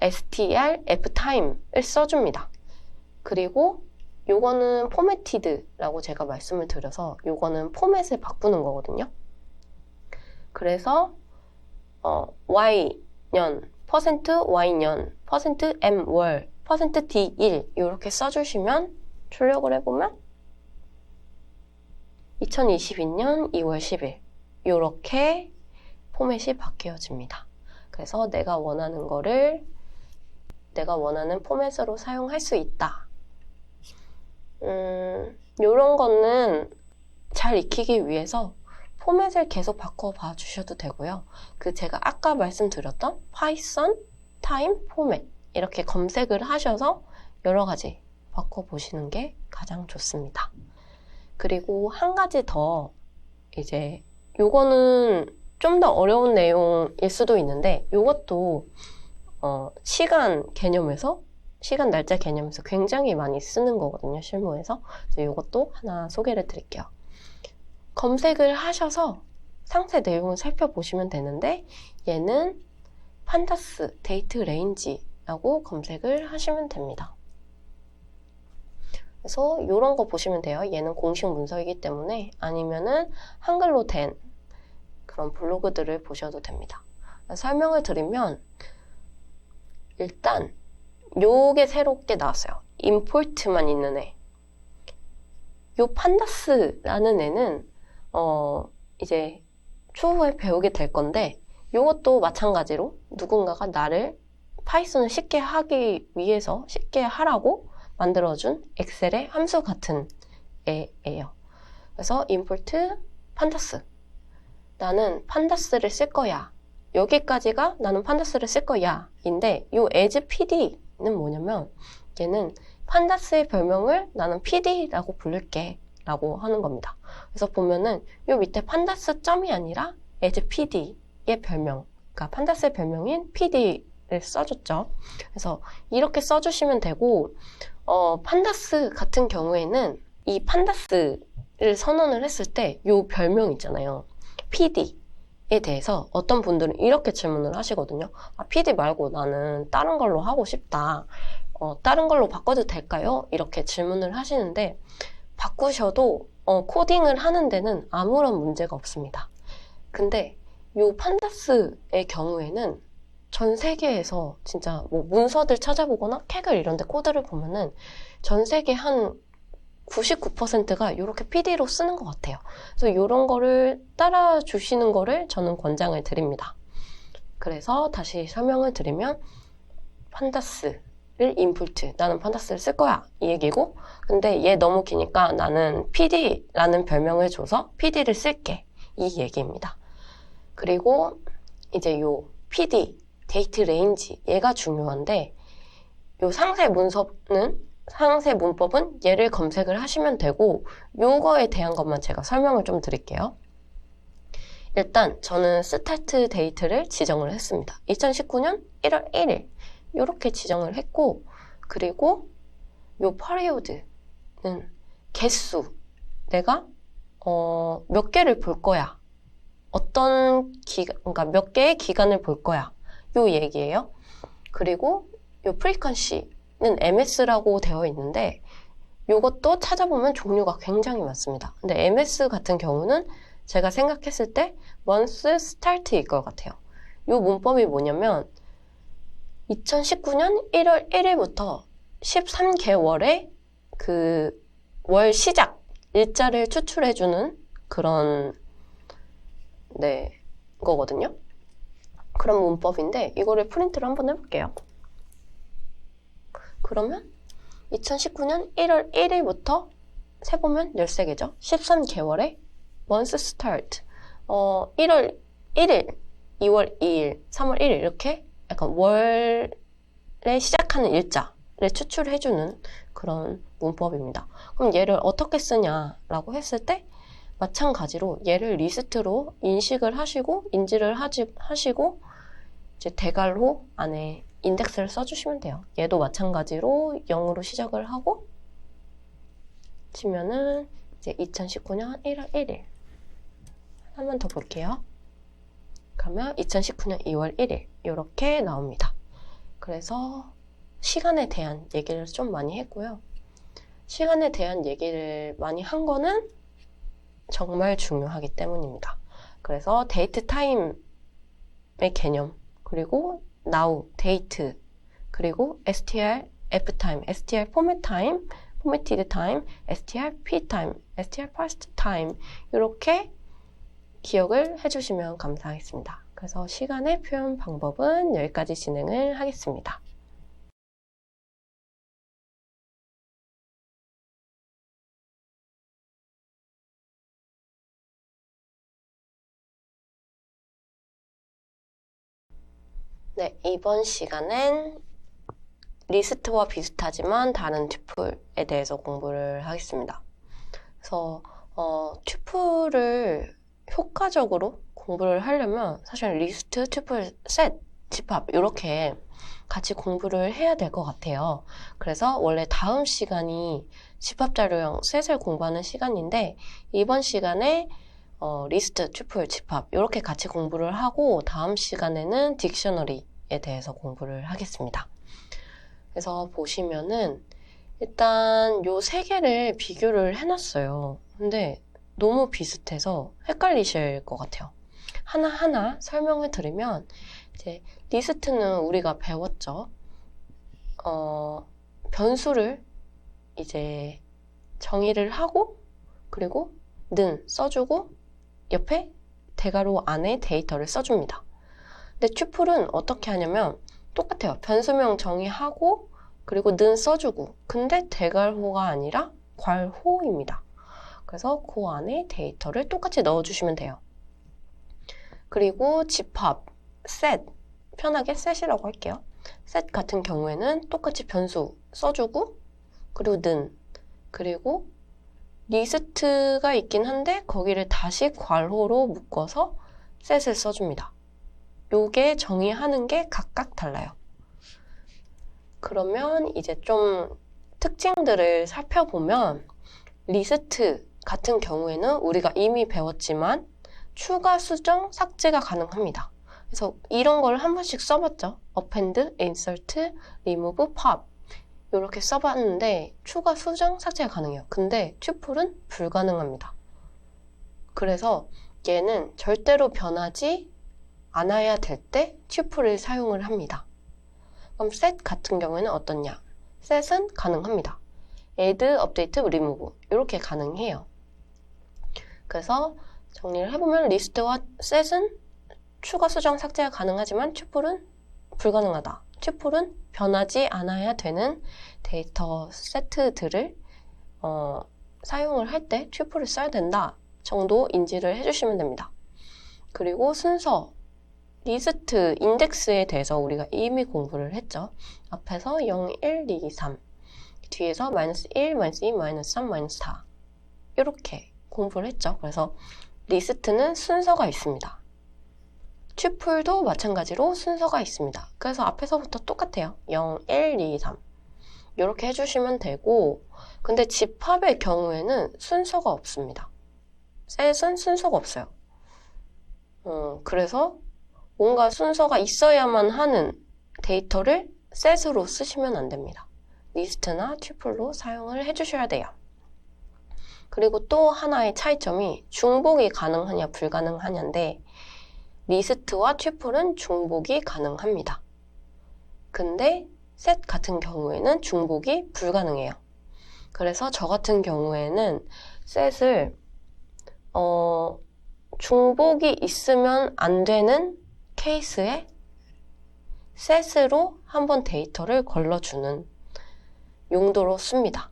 str ftime을 써줍니다. 그리고 요거는 포매티드라고 제가 말씀을 드려서 요거는 포맷을 바꾸는 거거든요. 그래서 y년, %y년, %m월, %d1 이렇게 써주시면 출력을 해보면 2022년 2월 10일 이렇게 포맷이 바뀌어집니다. 그래서 내가 원하는 거를 내가 원하는 포맷으로 사용할 수 있다. 이런 거는 잘 익히기 위해서 포맷을 계속 바꿔봐 주셔도 되고요. 그 제가 아까 말씀드렸던 파이썬 타임 포맷 이렇게 검색을 하셔서 여러 가지 바꿔보시는 게 가장 좋습니다. 그리고 한 가지 더 이제 요거는 좀 더 어려운 내용일 수도 있는데 요것도 시간 개념에서 시간 날짜 개념에서 굉장히 많이 쓰는 거거든요. 실무에서. 그래서 요것도 하나 소개를 드릴게요. 검색을 하셔서 상세 내용을 살펴보시면 되는데 얘는 판다스 데이트 레인지라고 검색을 하시면 됩니다. 그래서 이런 거 보시면 돼요. 얘는 공식 문서이기 때문에 아니면은 한글로 된 그런 블로그들을 보셔도 됩니다. 설명을 드리면 일단 요게 새롭게 나왔어요. 임포트만 있는 애. 요 판다스라는 애는 이제 추후에 배우게 될 건데 요것도 마찬가지로 누군가가 나를 파이썬을 쉽게 하기 위해서 쉽게 하라고 만들어준 엑셀의 함수 같은 애예요. 그래서 import pandas 나는 판다스를 쓸 거야. 여기까지가 나는 판다스를 쓸 거야 인데 요 as pd는 뭐냐면 얘는 판다스의 별명을 나는 pd라고 부를게 라고 하는 겁니다. 그래서 보면은 요 밑에 판다스 점이 아니라 as pd의 별명 그러니까 판다스의 별명인 pd를 써줬죠. 그래서 이렇게 써주시면 되고 판다스 같은 경우에는 이 판다스를 선언을 했을 때 요 별명 있잖아요. PD 대해서 어떤 분들은 이렇게 질문을 하시거든요. PD 말고 나는 다른 걸로 하고 싶다. 다른 걸로 바꿔도 될까요? 이렇게 질문을 하시는데 바꾸셔도 코딩을 하는 데는 아무런 문제가 없습니다. 근데 요 판다스의 경우에는 전 세계에서 진짜 뭐 문서들 찾아보거나 Kaggle 이런 데 코드를 보면은 전 세계 한 99%가 이렇게 PD로 쓰는 것 같아요. 그래서 이런 거를 따라 주시는 거를 저는 권장을 드립니다. 그래서 다시 설명을 드리면 판다스를 인풋, 나는 판다스를 쓸 거야 이 얘기고, 근데 얘 너무 기니까 나는 PD라는 별명을 줘서 PD를 쓸게 이 얘기입니다. 그리고 이제 요 PD, 데이트 레인지 얘가 중요한데, 요 상세 문법은 얘를 검색을 하시면 되고, 요거에 대한 것만 제가 설명을 좀 드릴게요. 일단 저는 스타트 데이트를 지정을 했습니다. 2019년 1월 1일 이렇게 지정을 했고, 그리고 요 period는 개수, 내가 몇 개를 볼 거야, 그러니까 몇 개의 기간을 볼 거야 요 얘기예요. 그리고 요 frequency는 MS라고 되어 있는데 요것도 찾아보면 종류가 굉장히 많습니다. 근데 MS 같은 경우는 제가 생각했을 때 once start일 것 같아요. 요 문법이 뭐냐면 2019년 1월 1일부터 13개월의 그 월 시작 일자를 추출해주는 그런 거거든요. 그런 문법인데 이거를 프린트를 한번 해볼게요. 그러면 2019년 1월 1일부터 세보면 13개죠. 13개월에 once start 1월 1일, 2월 2일, 3월 1일 이렇게 약간 월에 시작하는 일자를 추출해주는 그런 문법입니다. 그럼 얘를 어떻게 쓰냐라고 했을 때 마찬가지로 얘를 리스트로 인식을 하시고 인지를 하시고 이제 대괄호 안에 인덱스를 써주시면 돼요. 얘도 마찬가지로 0으로 시작을 하고 치면은 이제 2019년 1월 1일 한 번 더 볼게요. 그러면 2019년 2월 1일 이렇게 나옵니다. 그래서 시간에 대한 얘기를 좀 많이 했고요. 시간에 대한 얘기를 많이 한 거는 정말 중요하기 때문입니다. 그래서 데이트 타임의 개념, 그리고 now, 데이트, 그리고 str, ftime, str format time, formatted time, str p time, str parsed time 이렇게 기억을 해주시면 감사하겠습니다. 그래서 시간의 표현 방법은 여기까지 진행을 하겠습니다. 네, 이번 시간엔 리스트와 비슷하지만 다른 튜플에 대해서 공부를 하겠습니다. 그래서 튜플을 효과적으로 공부를 하려면 사실 리스트, 튜플, 셋, 집합 이렇게 같이 공부를 해야 될 것 같아요. 그래서 원래 다음 시간이 집합자료형 셋을 공부하는 시간인데 이번 시간에 리스트, 튜플, 집합 이렇게 같이 공부를 하고 다음 시간에는 딕셔너리에 대해서 공부를 하겠습니다. 그래서 보시면은 일단 요 세 개를 비교를 해놨어요. 근데 너무 비슷해서 헷갈리실 것 같아요. 하나하나 설명을 드리면 이제 리스트는 우리가 배웠죠. 변수를 이제 정의를 하고 그리고 는 써주고 옆에 대괄호 안에 데이터를 써줍니다. 근데 튜플은 어떻게 하냐면 똑같아요. 변수명 정의하고 그리고 는 써주고 근데 대괄호가 아니라 괄호입니다. 그래서 그 안에 데이터를 똑같이 넣어주시면 돼요. 그리고 집합, 셋, 편하게 셋이라고 할게요. 셋 같은 경우에는 똑같이 변수 써주고 그리고 는, 그리고 리스트가 있긴 한데 거기를 다시 괄호로 묶어서 셋을 써줍니다. 요게 정의하는 게 각각 달라요. 그러면 이제 좀 특징들을 살펴보면 리스트 같은 경우에는 우리가 이미 배웠지만 추가 수정, 삭제가 가능합니다. 그래서 이런 걸 한 번씩 써봤죠. append, insert, remove, pop 이렇게 써봤는데 추가 수정, 삭제가 가능해요. 근데 튜플은 불가능합니다. 그래서 얘는 절대로 변하지 않아야 될 때 튜플을 사용을 합니다. 그럼 set 같은 경우에는 어떻냐? set은 가능합니다. add, update, remove 이렇게 가능해요. 그래서 정리를 해보면 리스트와 set은 추가 수정 삭제가 가능하지만 튜플은 불가능하다. 튜플은 변하지 않아야 되는 데이터 세트들을 사용을 할 때 튜플을 써야 된다 정도 인지를 해주시면 됩니다. 그리고 순서, 리스트, 인덱스에 대해서 우리가 이미 공부를 했죠. 앞에서 0, 1, 2, 3 뒤에서 -1, -2, -3, -4 이렇게 공부를 했죠. 그래서 리스트는 순서가 있습니다. 튜플도 마찬가지로 순서가 있습니다. 그래서 앞에서부터 똑같아요. 0, 1, 2, 3 이렇게 해주시면 되고 근데 집합의 경우에는 순서가 없습니다. 셋은 순서가 없어요. 그래서 뭔가 순서가 있어야만 하는 데이터를 셋으로 쓰시면 안 됩니다. 리스트나 튜플로 사용을 해주셔야 돼요. 그리고 또 하나의 차이점이 중복이 가능하냐 불가능하냐인데 리스트와 튜플은 중복이 가능합니다. 근데 셋 같은 경우에는 중복이 불가능해요. 그래서 저 같은 경우에는 셋을 중복이 있으면 안 되는 케이스에 셋으로 한번 데이터를 걸러주는 용도로 씁니다.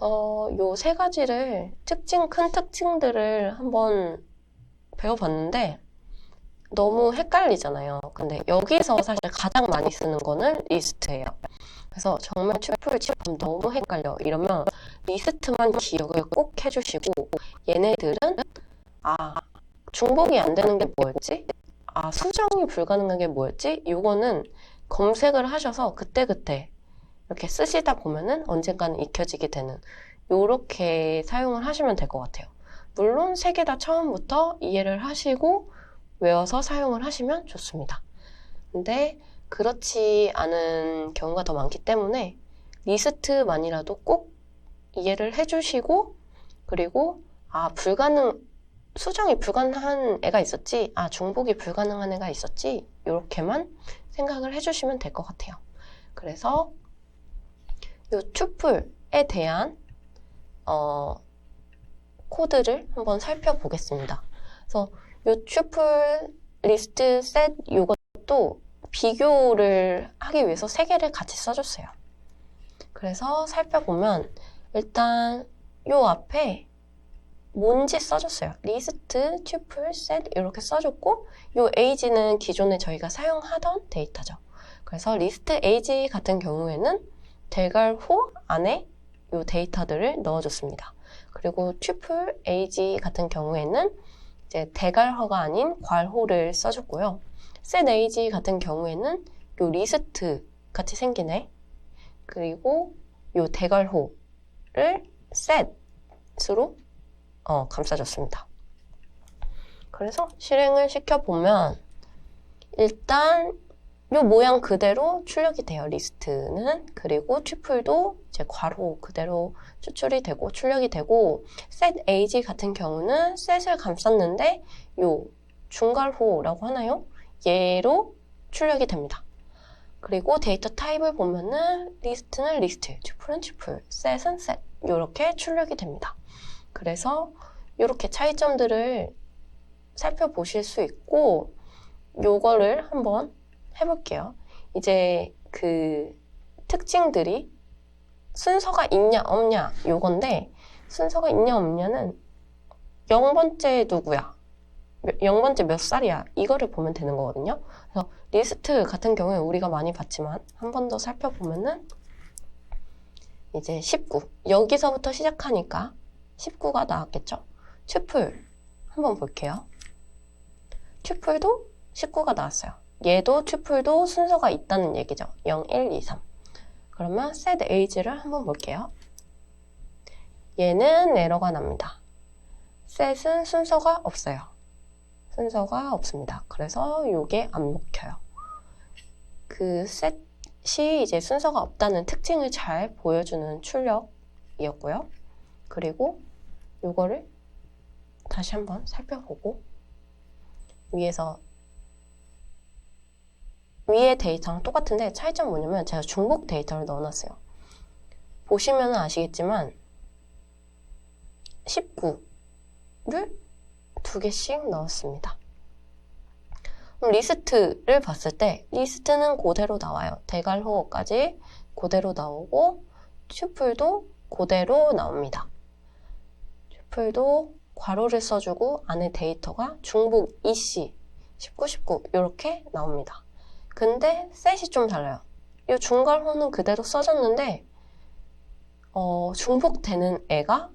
요 세 가지를 큰 특징들을 한번 배워봤는데 너무 헷갈리잖아요. 근데 여기서 사실 가장 많이 쓰는 거는 리스트예요. 그래서 정말 튜플 지금 너무 헷갈려 이러면 리스트만 기억을 꼭 해주시고 얘네들은 중복이 안 되는 게 뭐였지? 수정이 불가능한 게 뭐였지? 요거는 검색을 하셔서 그때그때 이렇게 쓰시다 보면은 언젠가는 익혀지게 되는 요렇게 사용을 하시면 될 것 같아요. 물론 세 개 다 처음부터 이해를 하시고 외워서 사용을 하시면 좋습니다. 근데 그렇지 않은 경우가 더 많기 때문에 리스트만이라도 꼭 이해를 해주시고 그리고 수정이 불가능한 애가 있었지 중복이 불가능한 애가 있었지 이렇게만 생각을 해주시면 될 것 같아요. 그래서 이 튜플에 대한 코드를 한번 살펴보겠습니다. 그래서 이 튜플, 리스트, 셋 이것도 비교를 하기 위해서 세 개를 같이 써줬어요. 그래서 살펴보면 일단 이 앞에 뭔지 써줬어요. 리스트, 튜플, 셋 이렇게 써줬고 이 age는 기존에 저희가 사용하던 데이터죠. 그래서 리스트 age 같은 경우에는 대괄호 안에 이 데이터들을 넣어줬습니다. 그리고 튜플 age 같은 경우에는 이제 대괄호가 아닌 괄호를 써줬고요. set age 같은 경우에는 이 리스트 같이 생기네. 그리고 이 대괄호를 set으로 감싸줬습니다. 그래서 실행을 시켜보면 일단 이 모양 그대로 출력이 돼요. 리스트는. 그리고 튜플도 이제 괄호 그대로 추출이 되고 출력이 되고 set age 같은 경우는 set을 감쌌는데 요 중괄호라고 하나요? 얘로 출력이 됩니다. 그리고 데이터 타입을 보면은 리스트는 리스트, 튜플은 튜플, set은 set 이렇게 출력이 됩니다. 그래서 이렇게 차이점들을 살펴보실 수 있고 요거를 한번 해볼게요. 이제 그 특징들이 순서가 있냐 없냐 요건데 순서가 있냐 없냐는 0번째 누구야? 0번째 몇 살이야? 이거를 보면 되는 거거든요. 그래서 리스트 같은 경우에 우리가 많이 봤지만 한 번 더 살펴보면은 이제 19 여기서부터 시작하니까 19가 나왔겠죠? 튜플 한번 볼게요. 튜플도 19가 나왔어요. 얘도 튜플도 순서가 있다는 얘기죠. 0, 1, 2, 3 그러면 set age를 한번 볼게요. 얘는 에러가 납니다. set은 순서가 없어요. 순서가 없습니다. 그래서 이게 안 먹혀요. 그 set이 이제 순서가 없다는 특징을 잘 보여주는 출력이었고요. 그리고 이거를 다시 한번 살펴보고 위에 데이터랑 똑같은데 차이점이 뭐냐면 제가 중복 데이터를 넣어놨어요. 보시면 아시겠지만 19를 2개씩 넣었습니다. 그럼 리스트를 봤을 때 리스트는 그대로 나와요. 대괄호까지 그대로 나오고 튜플도 그대로 나옵니다. 튜플도 괄호를 써주고 안에 데이터가 중복 EC 19, 19 이렇게 나옵니다. 근데 셋이 좀 달라요. 이 중괄호는 그대로 써졌는데 중복되는 애가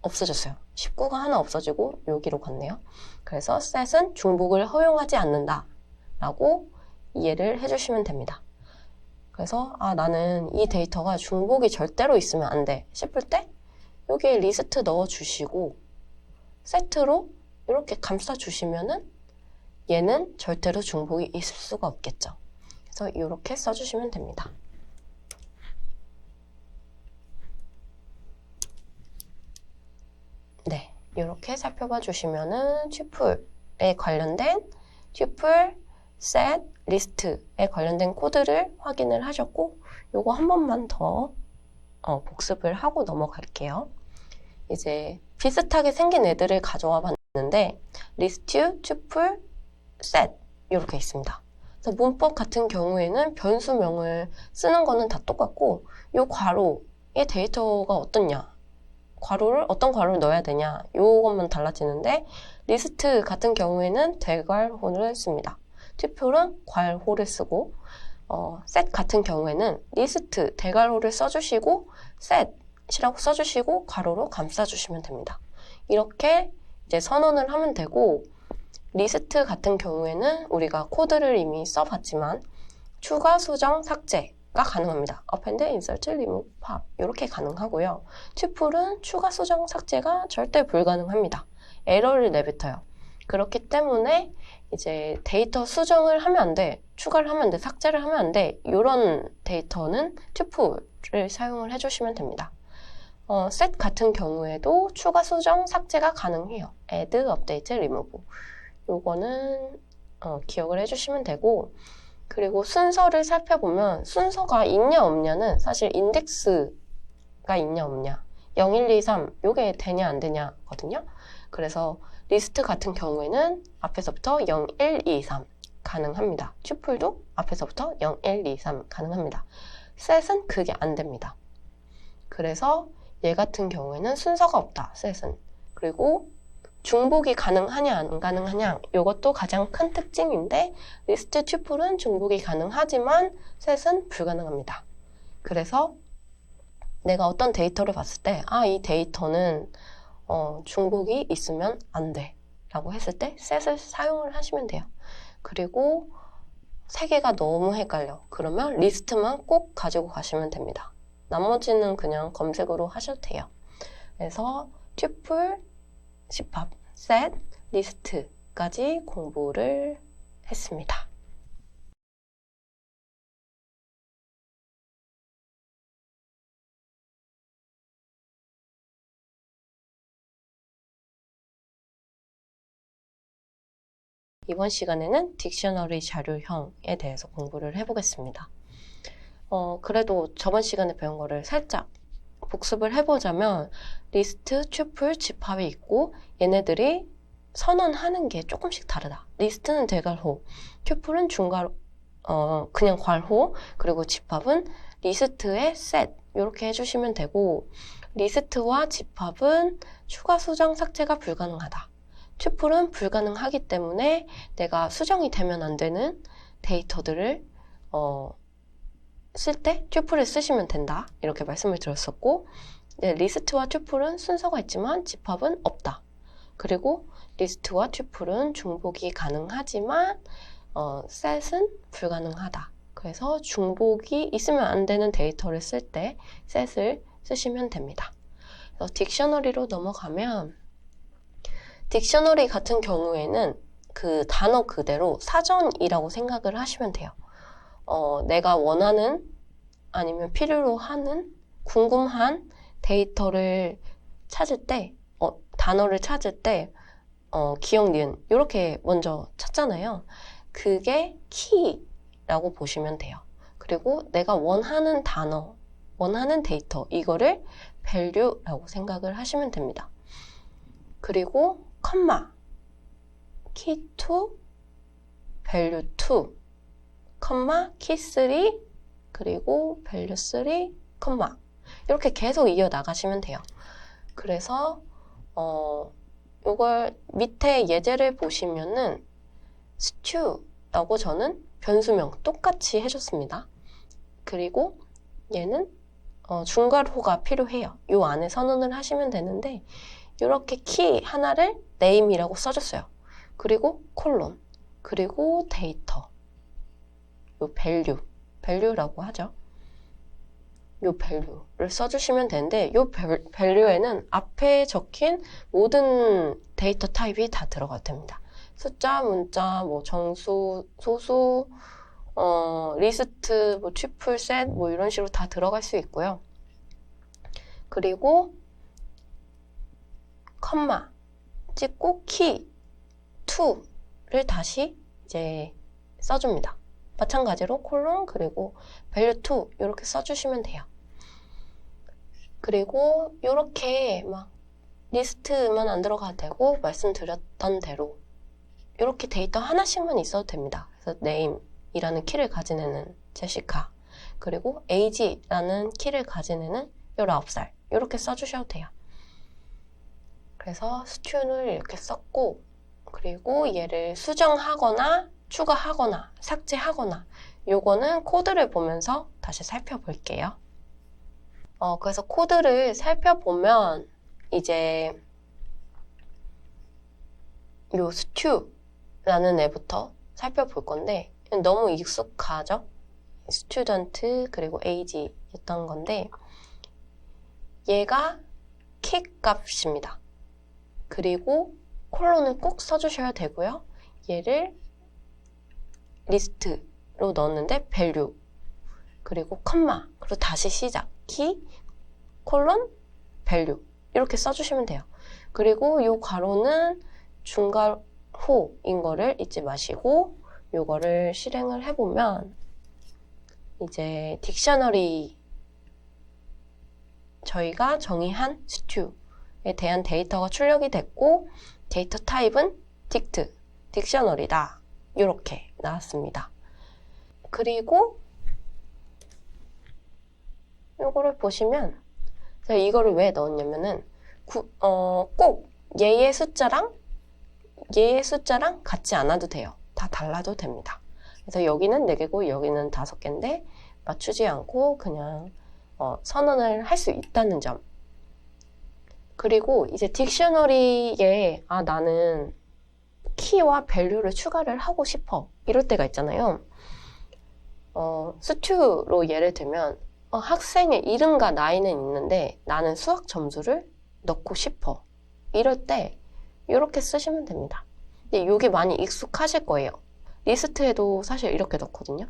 없어졌어요. 19가 하나 없어지고 여기로 갔네요. 그래서 set은 중복을 허용하지 않는다 라고 이해를 해주시면 됩니다. 그래서 나는 이 데이터가 중복이 절대로 있으면 안 돼 싶을 때 여기에 리스트 넣어주시고 set로 이렇게 감싸주시면은 얘는 절대로 중복이 있을 수가 없겠죠. 그래서 이렇게 써주시면 됩니다. 네, 이렇게 살펴봐 주시면은 튜플에 관련된 튜플, set, 리스트에 관련된 코드를 확인을 하셨고 요거 한 번만 더 복습을 하고 넘어갈게요. 이제 비슷하게 생긴 애들을 가져와 봤는데 리스트, 튜플, set 이렇게 있습니다. 그래서 문법 같은 경우에는 변수명을 쓰는 거는 다 똑같고 요 괄호의 데이터가 어떻냐 어떤 괄호를 넣어야 되냐 요것만 달라지는데 리스트 같은 경우에는 대괄호를 씁니다. 튜플은 괄호를 쓰고 set 같은 경우에는 리스트 대괄호를 써주시고 set이라고 써주시고 괄호로 감싸주시면 됩니다. 이렇게 이제 선언을 하면 되고 리스트 같은 경우에는 우리가 코드를 이미 써봤지만 추가, 수정, 삭제가 가능합니다. append, insert, remove, pop 이렇게 가능하고요. 튜플은 추가, 수정, 삭제가 절대 불가능합니다. 에러를 내뱉어요. 그렇기 때문에 이제 데이터 수정을 하면 안 돼, 추가를 하면 안 돼, 삭제를 하면 안 돼 이런 데이터는 튜플을 사용을 해주시면 됩니다. set 같은 경우에도 추가, 수정, 삭제가 가능해요. add, update, remove 요거는 기억을 해주시면 되고 그리고 순서를 살펴보면 순서가 있냐 없냐는 사실 인덱스가 있냐 없냐 0, 1, 2, 3 요게 되냐 안 되냐 거든요. 그래서 리스트 같은 경우에는 앞에서부터 0, 1, 2, 3 가능합니다. 튜플도 앞에서부터 0, 1, 2, 3 가능합니다. set은 그게 안 됩니다. 그래서 얘 같은 경우에는 순서가 없다. set은. 그리고 중복이 가능하냐 안 가능하냐 이것도 가장 큰 특징인데 리스트 튜플은 중복이 가능하지만 set은 불가능합니다. 그래서 내가 어떤 데이터를 봤을 때 이 데이터는 중복이 있으면 안 돼 라고 했을 때 set을 사용을 하시면 돼요. 그리고 세 개가 너무 헷갈려. 그러면 리스트만 꼭 가지고 가시면 됩니다. 나머지는 그냥 검색으로 하셔도 돼요. 그래서 튜플, 집합, set, 리스트까지 공부를 했습니다. 이번 시간에는 딕셔너리 자료형에 대해서 공부를 해보겠습니다. 그래도 저번 시간에 배운 거를 살짝 복습을 해보자면 리스트, 튜플, 집합이 있고 얘네들이 선언하는 게 조금씩 다르다. 리스트는 대괄호, 튜플은 그냥 괄호, 그리고 집합은 리스트의 set 이렇게 해주시면 되고 리스트와 집합은 추가, 수정, 삭제가 불가능하다. 튜플은 불가능하기 때문에 내가 수정이 되면 안 되는 데이터들을 쓸 때 튜플을 쓰시면 된다 이렇게 말씀을 드렸었고 리스트와 튜플은 순서가 있지만 집합은 없다. 그리고 리스트와 튜플은 중복이 가능하지만 set은 불가능하다. 그래서 중복이 있으면 안 되는 데이터를 쓸 때 set을 쓰시면 됩니다. 그래서 딕셔너리로 넘어가면 딕셔너리 같은 경우에는 그 단어 그대로 사전이라고 생각을 하시면 돼요. 내가 원하는 아니면 필요로 하는 궁금한 데이터를 찾을 때, 단어를 찾을 때, 기억, 니은 이렇게 먼저 찾잖아요. 그게 키라고 보시면 돼요. 그리고 내가 원하는 단어, 원하는 데이터 이거를 value라고 생각을 하시면 됩니다. 그리고 컴마 key 2, value 2, 컴마 key 3, 그리고 value 3, 컴마 이렇게 계속 이어나가시면 돼요. 그래서 이걸 밑에 예제를 보시면은 stew라고 저는 변수명 똑같이 해줬습니다. 그리고 얘는 중괄호가 필요해요. 이 안에 선언을 하시면 되는데 이렇게 키 하나를 name이라고 써줬어요. 그리고 콜론, 그리고 데이터, 요 value라고 하죠. 요 value를 써주시면 되는데 요 value에는 앞에 적힌 모든 데이터 타입이 다 들어가도 됩니다. 숫자, 문자, 뭐 정수, 소수, 리스트, 뭐 트리플, 셋, 뭐 이런 식으로 다 들어갈 수 있고요. 그리고 컴마 찍고 키 2를 다시 이제 써줍니다. 마찬가지로 콜론 그리고 value 2 이렇게 써주시면 돼요. 그리고 이렇게 막 리스트만 안 들어가도 되고 말씀드렸던 대로 이렇게 데이터 하나씩만 있어도 됩니다. 그래서 name이라는 키를 가진 애는 제시카, 그리고 age라는 키를 가진 애는 19살 이렇게 써주셔도 돼요. 그래서 stew를 이렇게 썼고, 그리고 얘를 수정하거나 추가하거나 삭제하거나 요거는 코드를 보면서 다시 살펴볼게요. 그래서 코드를 살펴보면 이제 요 stew라는 애부터 살펴볼 건데 너무 익숙하죠? student 그리고 age였던 건데 얘가 키 값입니다. 그리고 콜론을 꼭 써주셔야 되고요. 얘를 리스트로 넣었는데 value 그리고 컴마 그리고 다시 시작 키 콜론 value 이렇게 써주시면 돼요. 그리고 요 괄호는 중괄호인 거를 잊지 마시고 요거를 실행을 해보면 이제 딕셔너리 저희가 정의한 stew에 대한 데이터가 출력이 됐고 데이터 타입은 dict, 딕셔너리다 이렇게 나왔습니다. 그리고 요거를 보시면 제가 이거를 왜 넣었냐면은 꼭 얘의 숫자랑 같지 않아도 돼요. 다 달라도 됩니다. 그래서 여기는 4개고 여기는 5개인데 맞추지 않고 그냥 선언을 할 수 있다는 점. 그리고 이제 딕셔너리에 나는 키와 밸류를 추가를 하고 싶어 이럴 때가 있잖아요. 스튜로 예를 들면 학생의 이름과 나이는 있는데 나는 수학 점수를 넣고 싶어 이럴 때 이렇게 쓰시면 됩니다. 근데 이게 많이 익숙하실 거예요. 리스트에도 사실 이렇게 넣거든요.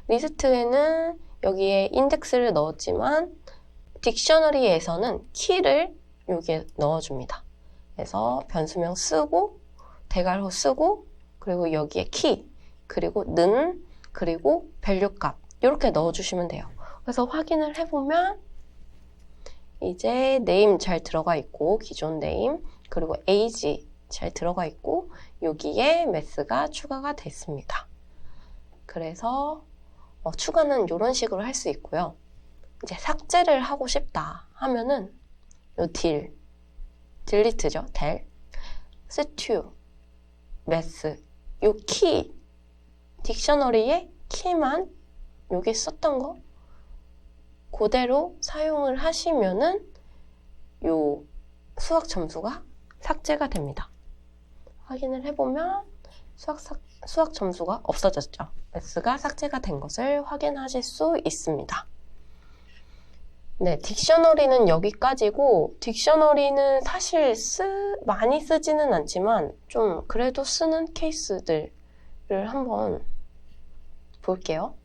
리스트에는 여기에 인덱스를 넣었지만 딕셔너리에서는 키를 여기에 넣어줍니다. 그래서 변수명 쓰고 대괄호 쓰고 그리고 여기에 키 그리고 는 그리고 밸류 값 이렇게 넣어주시면 돼요. 그래서 확인을 해보면 이제 name 잘 들어가 있고 기존 name 그리고 age 잘 들어가 있고 여기에 math가 추가가 됐습니다. 그래서 추가는 이런 식으로 할 수 있고요. 이제 삭제를 하고 싶다 하면은 요 delete죠. del, stew, math 요 키 딕셔너리의 키만 여기 썼던 거 그대로 사용을 하시면은 요 수학 점수가 삭제가 됩니다. 확인을 해보면 수학 점수가 없어졌죠. S가 삭제가 된 것을 확인하실 수 있습니다. 네, 딕셔너리는 여기까지고, 딕셔너리는 사실 많이 쓰지는 않지만, 좀 그래도 쓰는 케이스들을 한번 볼게요.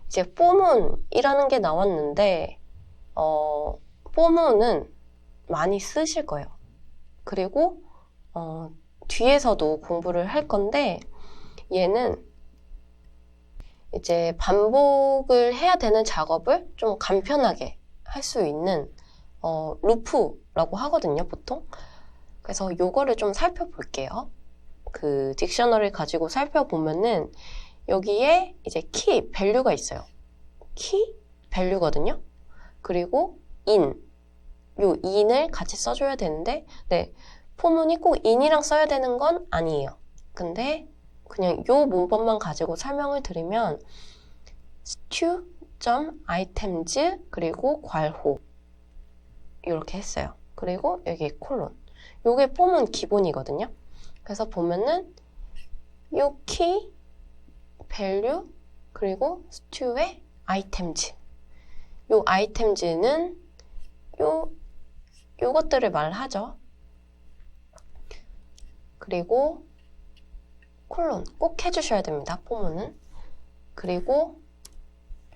이제 포문이라는 게 나왔는데, 포문은 많이 쓰실 거예요. 그리고, 뒤에서도 공부를 할 건데, 얘는 이제 반복을 해야 되는 작업을 좀 간편하게 할 수 있는 루프라고 하거든요, 보통. 그래서 요거를 좀 살펴볼게요. 그 딕셔너리 가지고 살펴보면은 여기에 이제 키, 밸류가 있어요. 키, 밸류거든요. 그리고 요 in을 같이 써줘야 되는데, 네, 포문이 꼭 in이랑 써야 되는 건 아니에요. 근데 그냥 요 문법만 가지고 설명을 드리면 stew.items 그리고 괄호 이렇게 했어요. 그리고 여기 콜론. 요게 포문 기본이거든요. 그래서 보면은 요 키, 밸류 그리고 stew의 items. 요 items는 요것들을 말하죠. 그리고 콜론 꼭 해주셔야 됩니다. 포문은. 그리고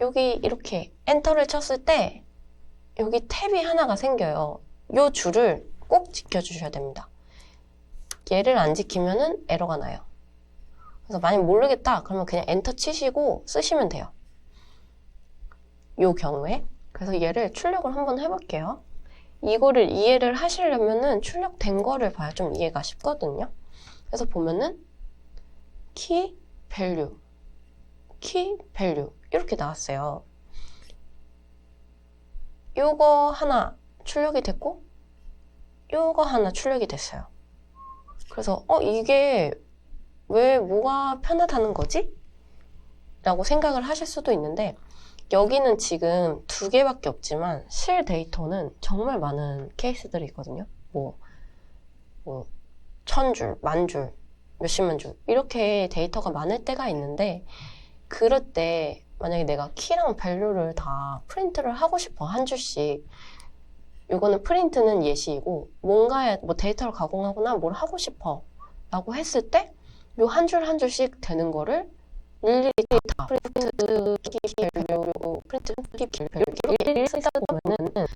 여기 이렇게 엔터를 쳤을 때 여기 탭이 하나가 생겨요. 요 줄을 꼭 지켜주셔야 됩니다. 얘를 안 지키면은 에러가 나요. 그래서 만약 모르겠다 그러면 그냥 엔터 치시고 쓰시면 돼요. 요 경우에. 그래서 얘를 출력을 한번 해볼게요. 이거를 이해를 하시려면은 출력된 거를 봐야 좀 이해가 쉽거든요. 그래서 보면은 키, 밸류, 키, 밸류 이렇게 나왔어요. 요거 하나 출력이 됐고 요거 하나 출력이 됐어요. 그래서 이게 왜 뭐가 편하다는 거지? 라고 생각을 하실 수도 있는데 여기는 지금 2개밖에 없지만 실 데이터는 정말 많은 케이스들이 있거든요. 뭐 1000줄, 10,000줄, 몇십만 줄 이렇게 데이터가 많을 때가 있는데 그럴 때 만약에 내가 키랑 밸류를 다 프린트를 하고 싶어 한 줄씩 이거는 프린트는 예시이고 뭔가 뭐 데이터를 가공하거나 뭘 하고 싶어 라고 했을 때 요 한 줄 한 줄씩 되는 거를 일일이 다 프린트 키 밸류 프린트 키 밸류 이렇게 일일이 쓰다 보면은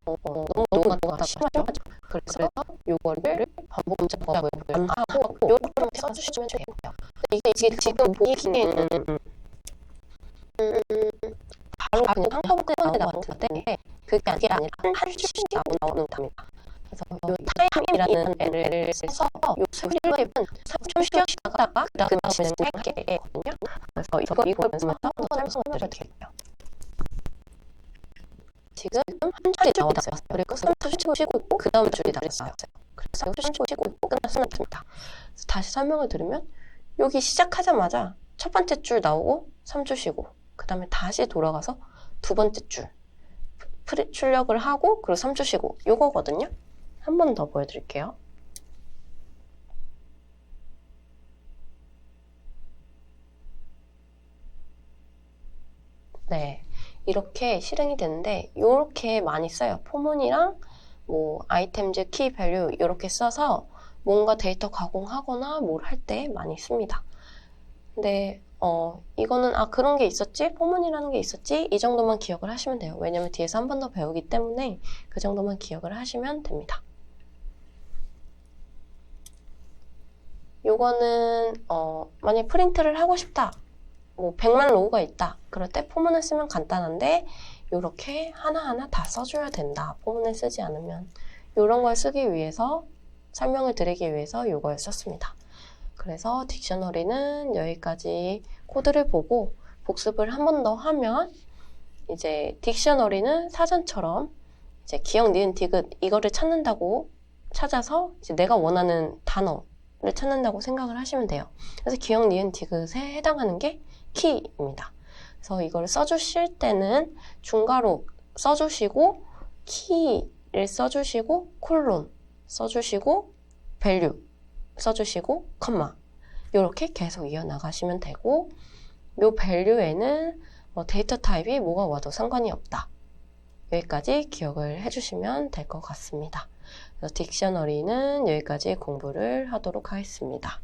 너무 심하죠. 그래서 요거를 반복 작업을 안 하고 요렇게 써주시면 돼요. 이게 지금 보기에는 바로 그냥 한꺼번에 나오는 건데 그게 아니라 한 줄씩 나오는 겁니다. 그래서 요 타임이라는 애를 써서 요 수립은 3초씩 쉬었다가 그 다음에 진행할게 거든요. 그래서 이걸 연습해서 한번 설명드릴게요. 지금 한 줄이 나왔어요. 그리고 3초 쉬고 있고 그 다음 줄이 나왔어요. 그래서 3초 쉬고 있고 끝났습니다. 다시 설명을 드리면 여기 시작하자마자 첫 번째 줄 나오고 3초 쉬고 그 다음에 다시 돌아가서 두 번째 줄 출력을 하고 그리고 3초 쉬고 요거거든요. 한 번 더 보여드릴게요. 네, 이렇게 실행이 되는데 이렇게 많이 써요. 포문이랑 뭐 아이템즈, 키, 밸류 이렇게 써서 뭔가 데이터 가공하거나 뭘 할 때 많이 씁니다. 근데 이거는 그런 게 있었지? 포문이라는 게 있었지? 이 정도만 기억을 하시면 돼요. 왜냐면 뒤에서 한 번 더 배우기 때문에 그 정도만 기억을 하시면 됩니다. 요거는 만약 프린트를 하고 싶다. 뭐 100만 로우가 있다. 그럴 때 포문을 쓰면 간단한데 이렇게 하나하나 다 써줘야 된다. 포문을 쓰지 않으면. 이런 걸 쓰기 위해서 설명을 드리기 위해서 이걸 썼습니다. 그래서 딕셔너리는 여기까지 코드를 보고 복습을 한 번 더 하면 이제 딕셔너리는 사전처럼 이제 기억, 니은, 디귿 이거를 찾는다고 찾아서 이제 내가 원하는 단어를 찾는다고 생각을 하시면 돼요. 그래서 기억, 니은, 디귿에 해당하는 게 키입니다. 그래서 이걸 써주실 때는 중괄호 써주시고 키를 써주시고 콜론 써주시고 밸류 써주시고 컴마 이렇게 계속 이어나가시면 되고 요 밸류에는 데이터 타입이 뭐가 와도 상관이 없다. 여기까지 기억을 해주시면 될 것 같습니다. 그래서 딕셔너리는 여기까지 공부를 하도록 하겠습니다.